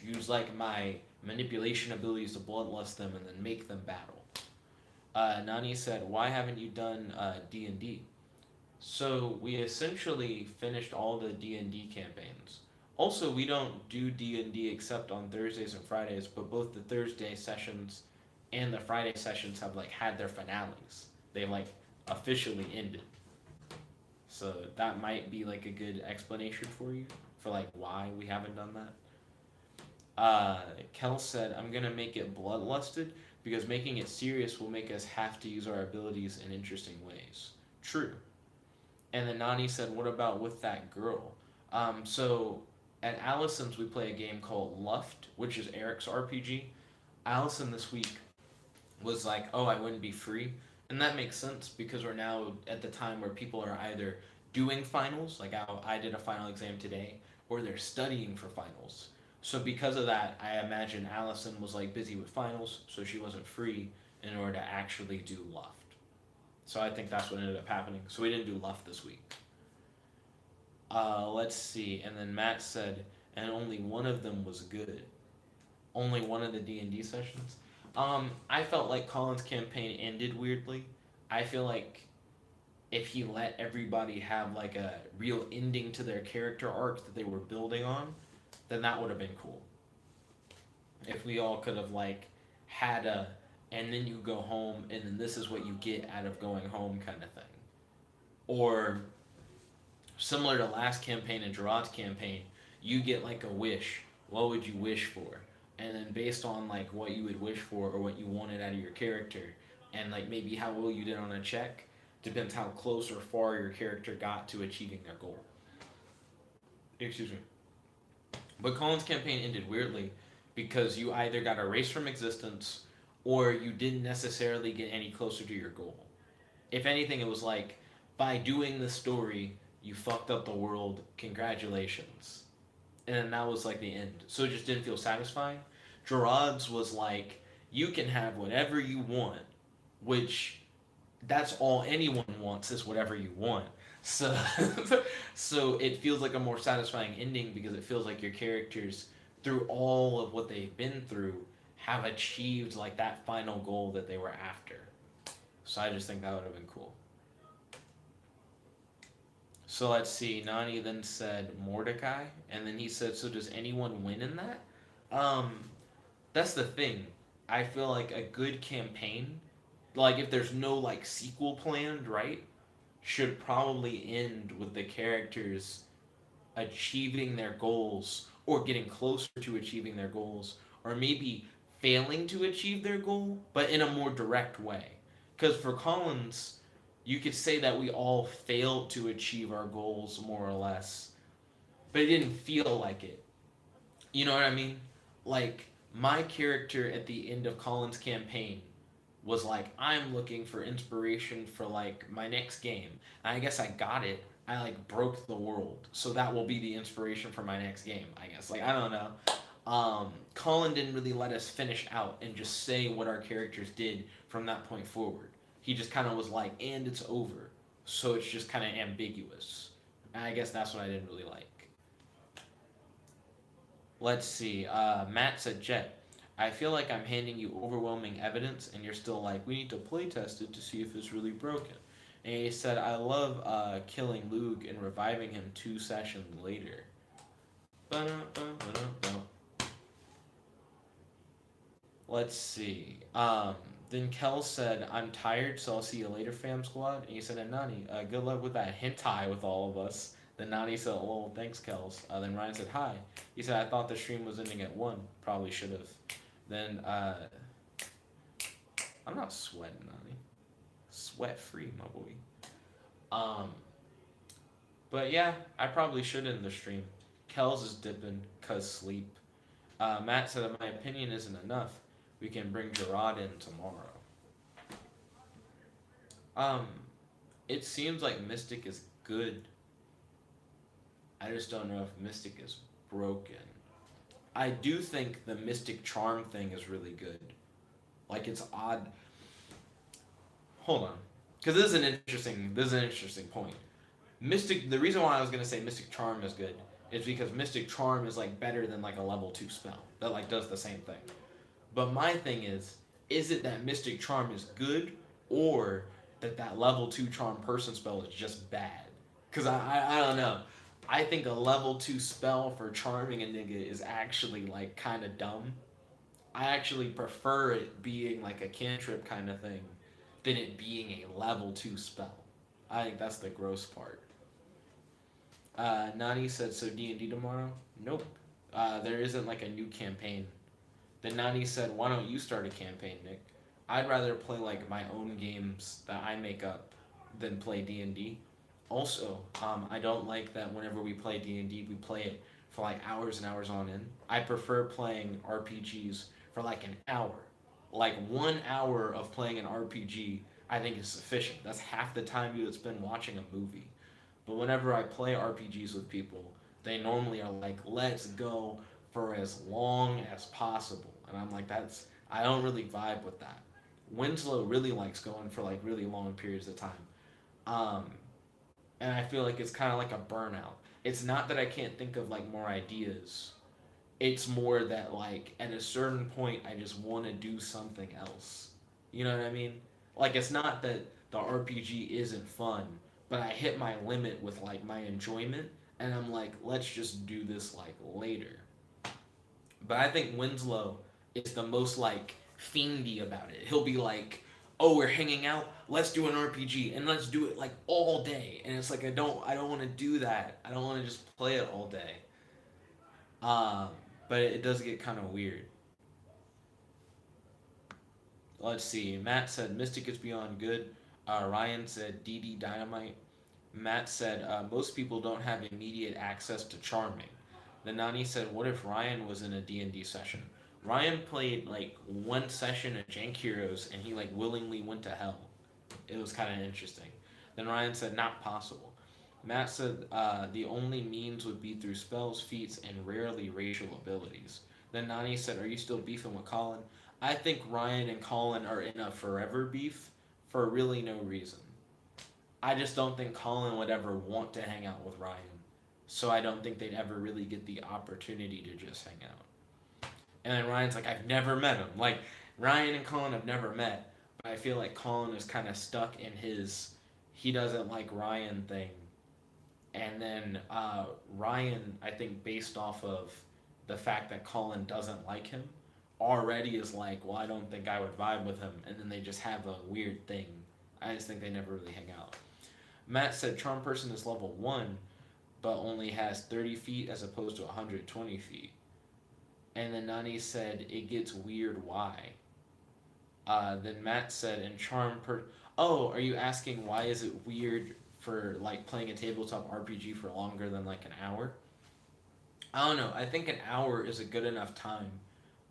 use like my manipulation abilities to bloodlust them and then make them battle. Nani said, why haven't you done D&D? So we essentially finished all the D&D campaigns. Also, we don't do D&D except on Thursdays and Fridays, but both the Thursday sessions and the Friday sessions have like had their finales. They've like officially ended. So that might be like a good explanation for you for like why we haven't done that. Kel said, I'm gonna make it bloodlusted because making it serious will make us have to use our abilities in interesting ways. True. And then Nani said, what about with that girl? So at Allison's, we play a game called Luft, which is Eric's RPG. Allison this week was like, oh, I wouldn't be free. And that makes sense because we're now at the time where people are either doing finals, like I did a final exam today, or they're studying for finals. So because of that, I imagine Allison was like busy with finals, so she wasn't free in order to actually do Luft. So I think that's what ended up happening. So we didn't do Luft this week. Let's see. And then Matt said, and only one of them was good. Only one of the D&D sessions. I felt like Colin's campaign ended weirdly. I feel like if he let everybody have like a real ending to their character arc that they were building on, then that would have been cool. If we all could have like had a, and then you go home and then this is what you get out of going home kind of thing. Or similar to last campaign and Gerard's campaign, you get like a wish. What would you wish for? And then based on like what you would wish for or what you wanted out of your character, and like maybe how well you did on a check, depends how close or far your character got to achieving their goal. Excuse me. But Colin's campaign ended weirdly because you either got erased from existence or you didn't necessarily get any closer to your goal. If anything, it was like, by doing this story, you fucked up the world. Congratulations. And then that was like the end. So it just didn't feel satisfying. Gerard's was like, you can have whatever you want, which that's all anyone wants is whatever you want. So, so it feels like a more satisfying ending because it feels like your characters, through all of what they've been through, have achieved like that final goal that they were after. So I just think that would have been cool. So let's see. Nani then said Mordecai, and then he said, "So does anyone win in that?" Um, that's the thing. I feel like a good campaign, like if there's no like sequel planned, right, should probably end with the characters achieving their goals or getting closer to achieving their goals, or maybe failing to achieve their goal, but in a more direct way. Because for Collins, you could say that we all failed to achieve our goals more or less, but it didn't feel like it. You know what I mean? Like, my character at the end of Colin's campaign was like, I'm looking for inspiration for like my next game. And I guess I got it. I like broke the world, so that will be the inspiration for my next game. I guess like I don't know. Colin didn't really let us finish out and just say what our characters did from that point forward. He just kind of was like, and it's over, so it's just kind of ambiguous. And I guess that's what I didn't really like. Let's see. Matt said, Jet, I feel like I'm handing you overwhelming evidence, and you're still like, we need to play test it to see if it's really broken. And he said, I love killing Luke and reviving him 2 sessions later. Let's see. Then Kel said, I'm tired, so I'll see you later, fam squad. And he said, and Nani, good luck with that hentai with all of us. Then Nani said, oh, thanks, Kels. Then Ryan said, hi. He said, I thought the stream was ending at 1. Probably should have. Then, I'm not sweating, Nani. Sweat free, my boy. Um, but yeah, I probably should end the stream. Kels is dipping, cause sleep. Matt said that my opinion isn't enough. We can bring Gerard in tomorrow. Um, it seems like Mystic is good. I just don't know if Mystic is broken. I do think the Mystic Charm thing is really good. Like it's odd. Hold on, because this is an interesting point. Mystic. The reason why I was gonna say Mystic Charm is good is because Mystic Charm is like better than like a level 2 spell that like does the same thing. But my thing is it that Mystic Charm is good, or that level 2 Charm person spell is just bad? Because I don't know. I think a level 2 spell for charming a nigga is actually like kind of dumb. I actually prefer it being like a cantrip kind of thing than it being a level 2 spell. I think that's the gross part. Nani said, so D&D tomorrow? Nope. There isn't like a new campaign. Then Nani said, why don't you start a campaign, Nick? I'd rather play like my own games that I make up than play D&D. Also, I don't like that whenever we play D&D, we play it for like hours and hours on end. I prefer playing RPGs for like an hour. Like 1 hour of playing an RPG, I think is sufficient. That's half the time you would spend watching a movie. But whenever I play RPGs with people, they normally are like, let's go for as long as possible. And I'm like, I don't really vibe with that. Winslow really likes going for like really long periods of time. Um, and I feel like it's kind of like a burnout. It's not that I can't think of like more ideas. It's more that like at a certain point I just want to do something else. You know what I mean? Like it's not that the RPG isn't fun, but I hit my limit with like my enjoyment, and I'm like, let's just do this like later. But I think Winslow is the most like fiendy about it. He'll be like, "Oh, we're hanging out. Let's do an RPG and let's do it like all day." And it's like I don't want to do that. I don't want to just play it all day. Um, but it does get kind of weird. Let's see. Matt said Mystic is beyond good. Ryan said DD Dynamite. Matt said most people don't have immediate access to charming. The Nani said, "What if Ryan was in a D&D session?" Ryan played like one session of Jank Heroes and he like willingly went to hell. It was kind of interesting. Then Ryan said, "Not possible." Matt said the only means would be through spells, feats, and rarely racial abilities. Then Nani said, "Are you still beefing with Colin?" I think Ryan and Colin are in a forever beef for really no reason. I just don't think Colin would ever want to hang out with Ryan. So I don't think they'd ever really get the opportunity to just hang out. And then Ryan's like, I've never met him. Like, Ryan and Colin have never met. But I feel like Colin is kind of stuck in his he doesn't like Ryan thing. And then Ryan, I think, based off of the fact that Colin doesn't like him, already is like, well, I don't think I would vibe with him. And then they just have a weird thing. I just think they never really hang out. Matt said Charm Person is level 1, but only has 30 feet as opposed to 120 feet. And then Nani said it gets weird. Why? Then Matt said in Oh, are you asking why is it weird for like playing a tabletop RPG for longer than like an hour? I don't know. I think an hour is a good enough time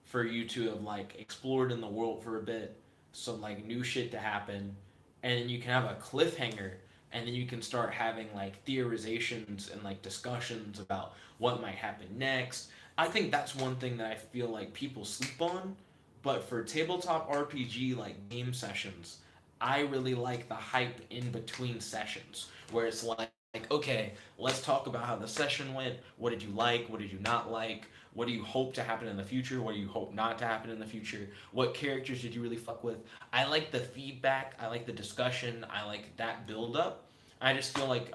for you to have like explored in the world for a bit, some like new shit to happen, and then you can have a cliffhanger, and then you can start having like theorizations and like discussions about what might happen next. I think that's one thing that I feel like people sleep on, but for tabletop RPG like game sessions, I really like the hype in between sessions where it's like, okay, let's talk about how the session went. What did you like? What did you not like? What do you hope to happen in the future? What do you hope not to happen in the future? What characters did you really fuck with? I like the feedback. I like the discussion. I like that build up. I just feel like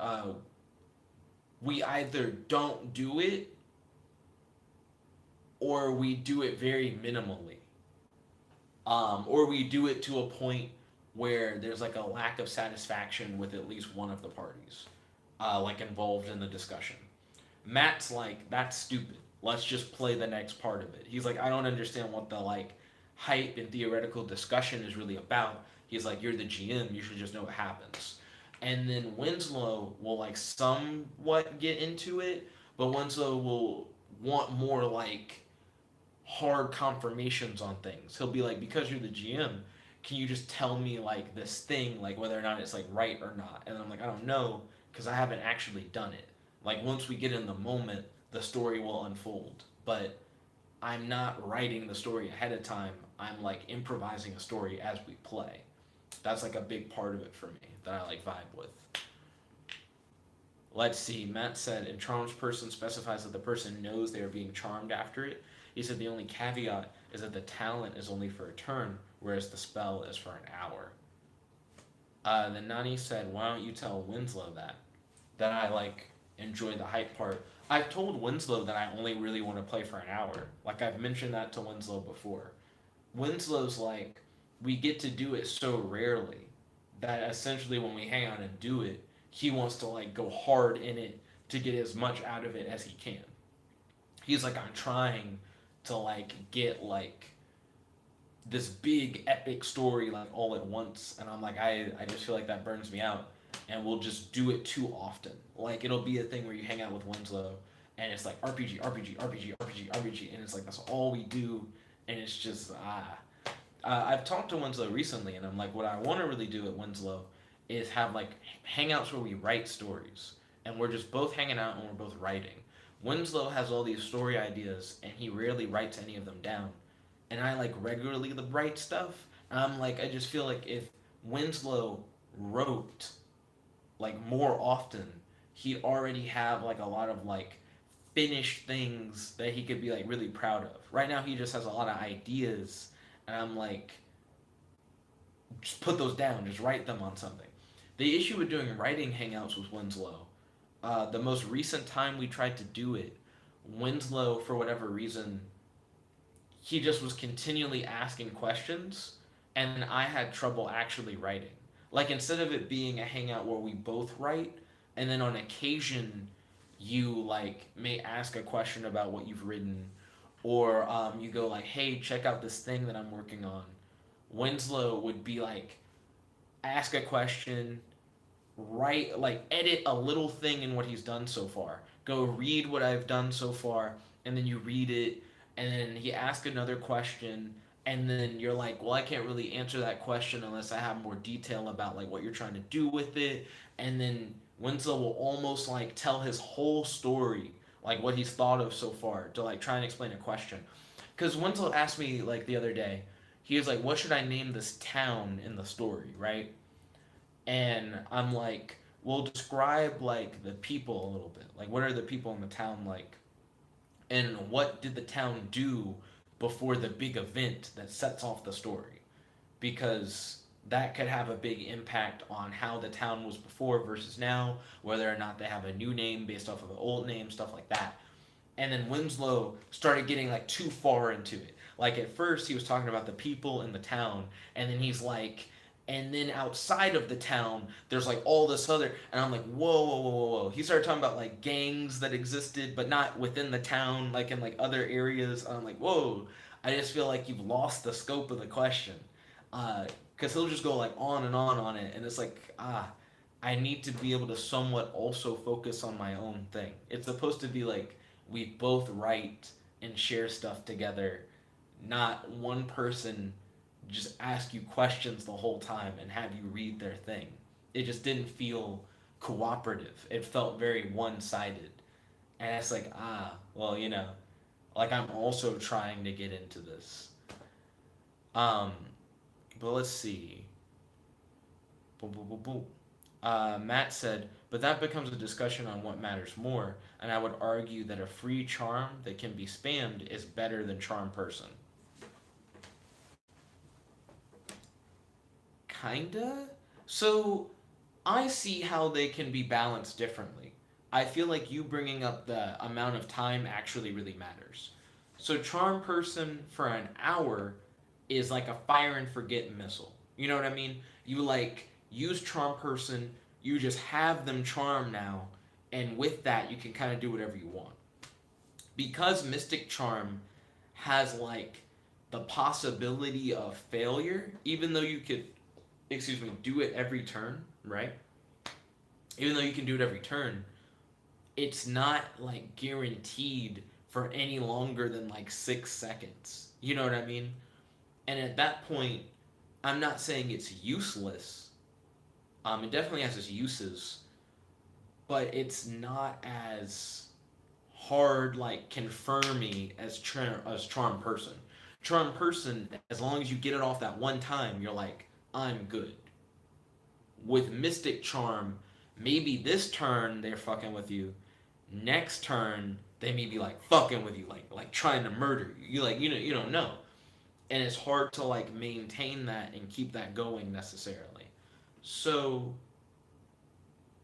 we either don't do it or we do it very minimally. Or we do it to a point where there's like a lack of satisfaction with at least one of the parties, like involved in the discussion. Matt's like, that's stupid. Let's just play the next part of it. He's like, I don't understand what the like hype and theoretical discussion is really about. He's like, you're the GM, you should just know what happens. And then Winslow will like somewhat get into it, but Winslow will want more like hard confirmations on things. He'll be like, because you're the GM, can you just tell me like this thing, like whether or not it's like right or not? And I'm like, I don't know because I haven't actually done it. Like once we get in the moment, the story will unfold. But I'm not writing the story ahead of time. I'm like improvising a story as we play. That's like a big part of it for me that I like vibe with. Let's see. Matt said, "And charms person specifies that the person knows they are being charmed after it." He said the only caveat is that the talent is only for a turn, whereas the spell is for an hour. Then Nani said, "Why don't you tell Winslow that I like enjoy the hype part?" I've told Winslow that I only really want to play for an hour. Like I've mentioned that to Winslow before. Winslow's like, we get to do it so rarely that essentially when we hang out and do it, he wants to like go hard in it to get as much out of it as he can. He's like, I'm trying to like get like this big epic story like all at once, and I'm like, I just feel like that burns me out, and we'll just do it too often. Like it'll be a thing where you hang out with Winslow and it's like RPG, RPG, RPG, RPG, RPG, and it's like that's all we do, and it's just I've talked to Winslow recently, and I'm like, what I want to really do at Winslow is have like hangouts where we write stories, and we're just both hanging out and we're both writing. Winslow has all these story ideas, and he rarely writes any of them down. And I like regularly write stuff. And I'm like, I just feel like if Winslow wrote like more often, he'd already have like a lot of like finished things that he could be like really proud of. Right now, he just has a lot of ideas, and I'm like, just put those down, just write them on something. The issue with doing writing hangouts with Winslow, the most recent time we tried to do it, Winslow, for whatever reason, he just was continually asking questions, and I had trouble actually writing. Like, instead of it being a hangout where we both write, and then on occasion, you like may ask a question about what you've written, or you go like, "Hey, check out this thing that I'm working on." Winslow would be like, ask a question, write, like edit a little thing in what he's done so far. Go read what I've done so far, and then you read it, and then he asks another question, and then you're like, well, I can't really answer that question unless I have more detail about like what you're trying to do with it, and then Winslow will almost like tell his whole story, like what he's thought of so far, to like try and explain a question. Because Winslow asked me like the other day, he was like, what should I name this town in the story, right? And I'm like, well, describe like the people a little bit. Like, what are the people in the town like? And what did the town do before the big event that sets off the story? Because that could have a big impact on how the town was before versus now, whether or not they have a new name based off of an old name, stuff like that. And then Winslow started getting like too far into it. Like at first he was talking about the people in the town, and then he's like, and then outside of the town, there's like all this other, and I'm like, whoa, whoa, whoa, whoa, whoa. He started talking about like gangs that existed, but not within the town, like in like other areas. And I'm like, whoa. I just feel like you've lost the scope of the question, because he'll just go like on it, and it's like I need to be able to somewhat also focus on my own thing. It's supposed to be like we both write and share stuff together, not one person just ask you questions the whole time and have you read their thing. It just didn't feel cooperative. It felt very one sided. And it's like, well, like I'm also trying to get into this. Um, but let's see. Boom, boom, boom, boom. Matt said, but that becomes a discussion on what matters more, and I would argue that a free charm that can be spammed is better than charm person. Kinda. So I see how they can be balanced differently. I feel like you bringing up the amount of time actually really matters. So charm person for an hour is like a fire and forget missile. You know what I mean? You like use charm person, you just have them charm now, and with that you can kind of do whatever you want. Because mystic charm has like the possibility of failure, even though you could, excuse me, do it every turn, right? Even though you can do it every turn, it's not like guaranteed for any longer than like 6 seconds. You know what I mean? And at that point, I'm not saying it's useless. It definitely has its uses, but it's not as hard like confirming as charm person. Charm person, as long as you get it off that one time, you're like, I'm good. With mystic charm, maybe this turn they're fucking with you. Next turn they may be like fucking with you, like trying to murder you. You don't know, and it's hard to like maintain that and keep that going necessarily. So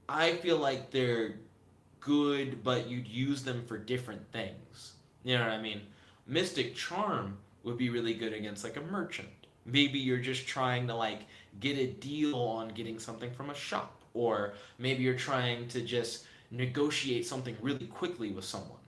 I feel like they're good, but you'd use them for different things. You know what I mean? Mystic Charm would be really good against like a merchant. Maybe you're just trying to like get a deal on getting something from a shop, or maybe you're trying to just negotiate something really quickly with someone.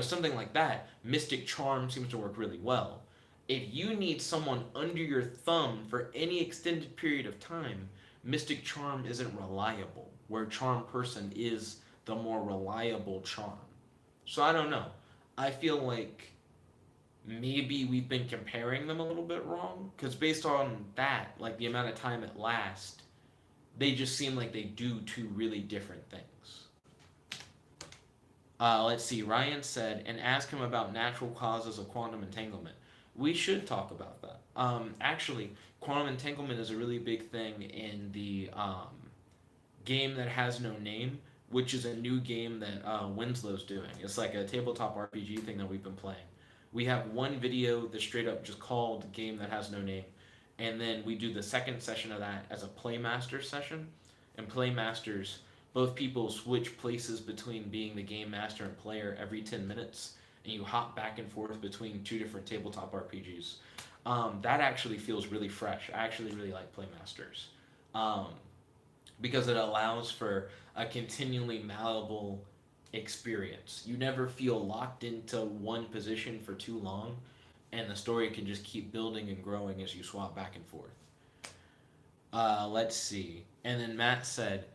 Something like that. Mystic Charm seems to work really well. If you need someone under your thumb for any extended period of time, Mystic Charm isn't reliable, where Charm Person is the more reliable charm. So I don't know. I feel like maybe we've been comparing them a little bit wrong, because based on that, like the amount of time it lasts, they just seem like they do two really different things. Let's see. Ryan said, and ask him about natural causes of quantum entanglement. We should talk about that. Actually, quantum entanglement is a really big thing in the game that has no name, which is a new game that Winslow's doing. It's like a tabletop RPG thing that we've been playing. We have one video that's straight up just called Game That Has No Name, and then we do the second session of that as a playmaster session. And playmasters, both people switch places between being the game master and player every 10 minutes, and you hop back and forth between two different tabletop RPGs. That actually feels really fresh. I actually really like playmasters. Um, because it allows for a continually malleable experience. You never feel locked into one position for too long, and the story can just keep building and growing as you swap back and forth. Let's see. And then Matt said,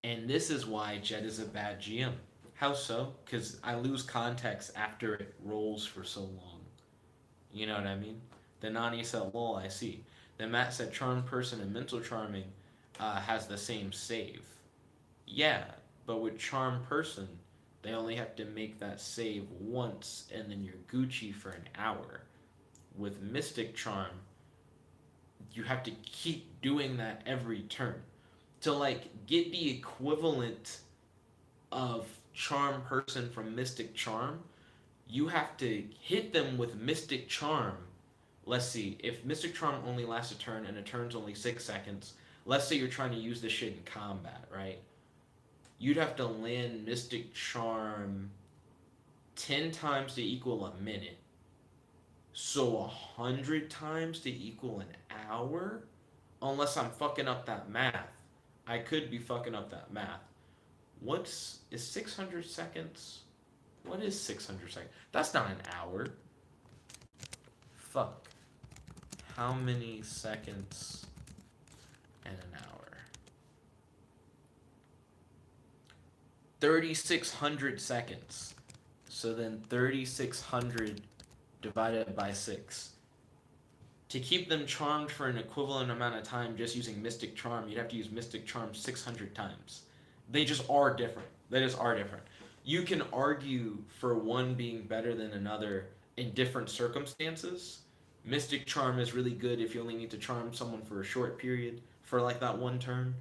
and this is why Jet is a bad GM. How so? Because I lose context after it rolls for so long. You know what I mean? Then Nani said, lol, I see. Then Matt said, charmed person and mental charming has the same save. Yeah, but with charm person, they only have to make that save once, and then you're Gucci for an hour. With mystic charm, you have to keep doing that every turn to like get the equivalent of charm person from mystic charm. You have to hit them with mystic charm. Let's see, if mystic charm only lasts a turn and a turn's only 6 seconds, let's say you're trying to use this shit in combat, right? You'd have to land Mystic Charm 10 times to equal a minute. So 100 times to equal an hour? Unless I'm fucking up that math. I could be fucking up that math. Is 600 seconds? What is 600 seconds? That's not an hour. Fuck. How many seconds in an hour? 3,600 seconds. So then 3,600 divided by 6. To keep them charmed for an equivalent amount of time just using Mystic Charm, you'd have to use Mystic Charm 600 times. They just are different. They just are different. You can argue for one being better than another in different circumstances. Mystic Charm is really good if you only need to charm someone for a short period, for like that one turn.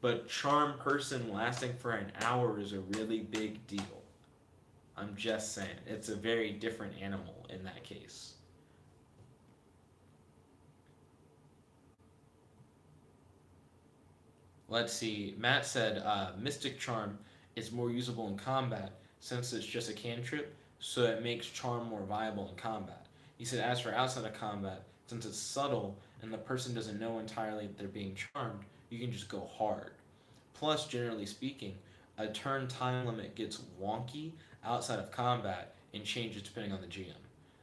But charm person lasting for an hour is a really big deal. I'm just saying. It's a very different animal in that case. Let's see. Matt said Mystic Charm is more usable in combat since it's just a cantrip, so it makes Charm more viable in combat. He said, as for outside of combat, since it's subtle and the person doesn't know entirely that they're being charmed, you can just go hard. Plus, generally speaking, a turn time limit gets wonky outside of combat and changes depending on the GM.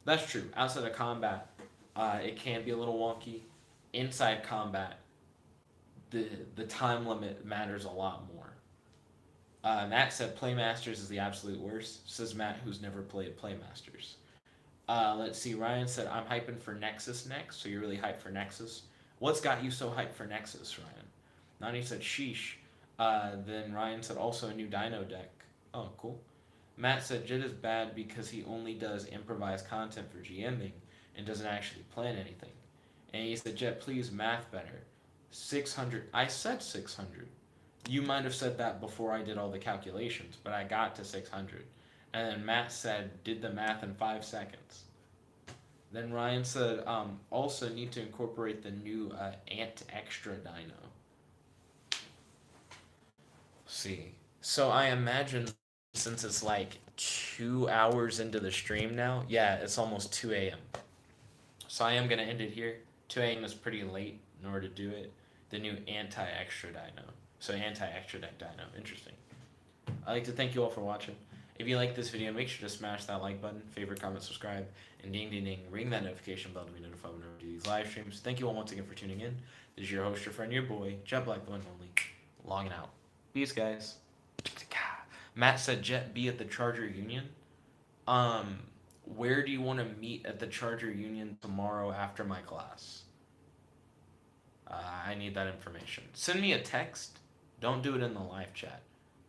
That's true. Outside of combat, it can be a little wonky. Inside combat, the time limit matters a lot more. Matt said Playmasters is the absolute worst. Says Matt, who's never played Playmasters. Let's see. Ryan said I'm hyping for Nexus next, so you're really hyped for Nexus. What's got you so hyped for Nexus, Ryan? Nani said sheesh. Then Ryan said also a new Dino deck. Oh, cool. Matt said Jit is bad because he only does improvised content for GMing and doesn't actually plan anything. And he said, Jet, please math better. 600. I said 600. You might have said that before I did all the calculations, but I got to 600. And then Matt said, did the math in 5 seconds. Then Ryan said, also need to incorporate the new Ant Extra Dino. See. So I imagine since it's like 2 hours into the stream now, yeah, it's almost 2 a.m. So I am going to end it here. 2 a.m. is pretty late in order to do it. The new anti-extra dino. So anti-extra deck dino. Interesting. I'd like to thank you all for watching. If you like this video, make sure to smash that like button, favorite, comment, subscribe, and ding ding ding, ring that notification bell to be notified whenever we do these live streams. Thank you all once again for tuning in. This is your host, your friend, your boy, Jet Black, the one and only, logging out. Peace, guys. Matt said, Jet, be at the Charger Union. Where do you want to meet at the Charger Union tomorrow after my class? I need that information. Send me a text. Don't do it in the live chat.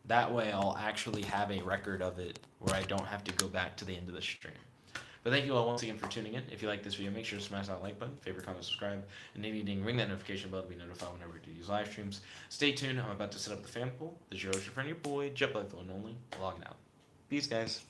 That way I'll actually have a record of it where I don't have to go back to the end of the stream. But thank you all once again for tuning in. If you like this video, make sure to smash that like button, favorite, comment, subscribe, and ding ding, ring that notification bell to be notified whenever we do these live streams. Stay tuned. I'm about to set up the fan poll. This is your host, your friend, your boy, Jet Black, the one and only, logging out. Peace, guys.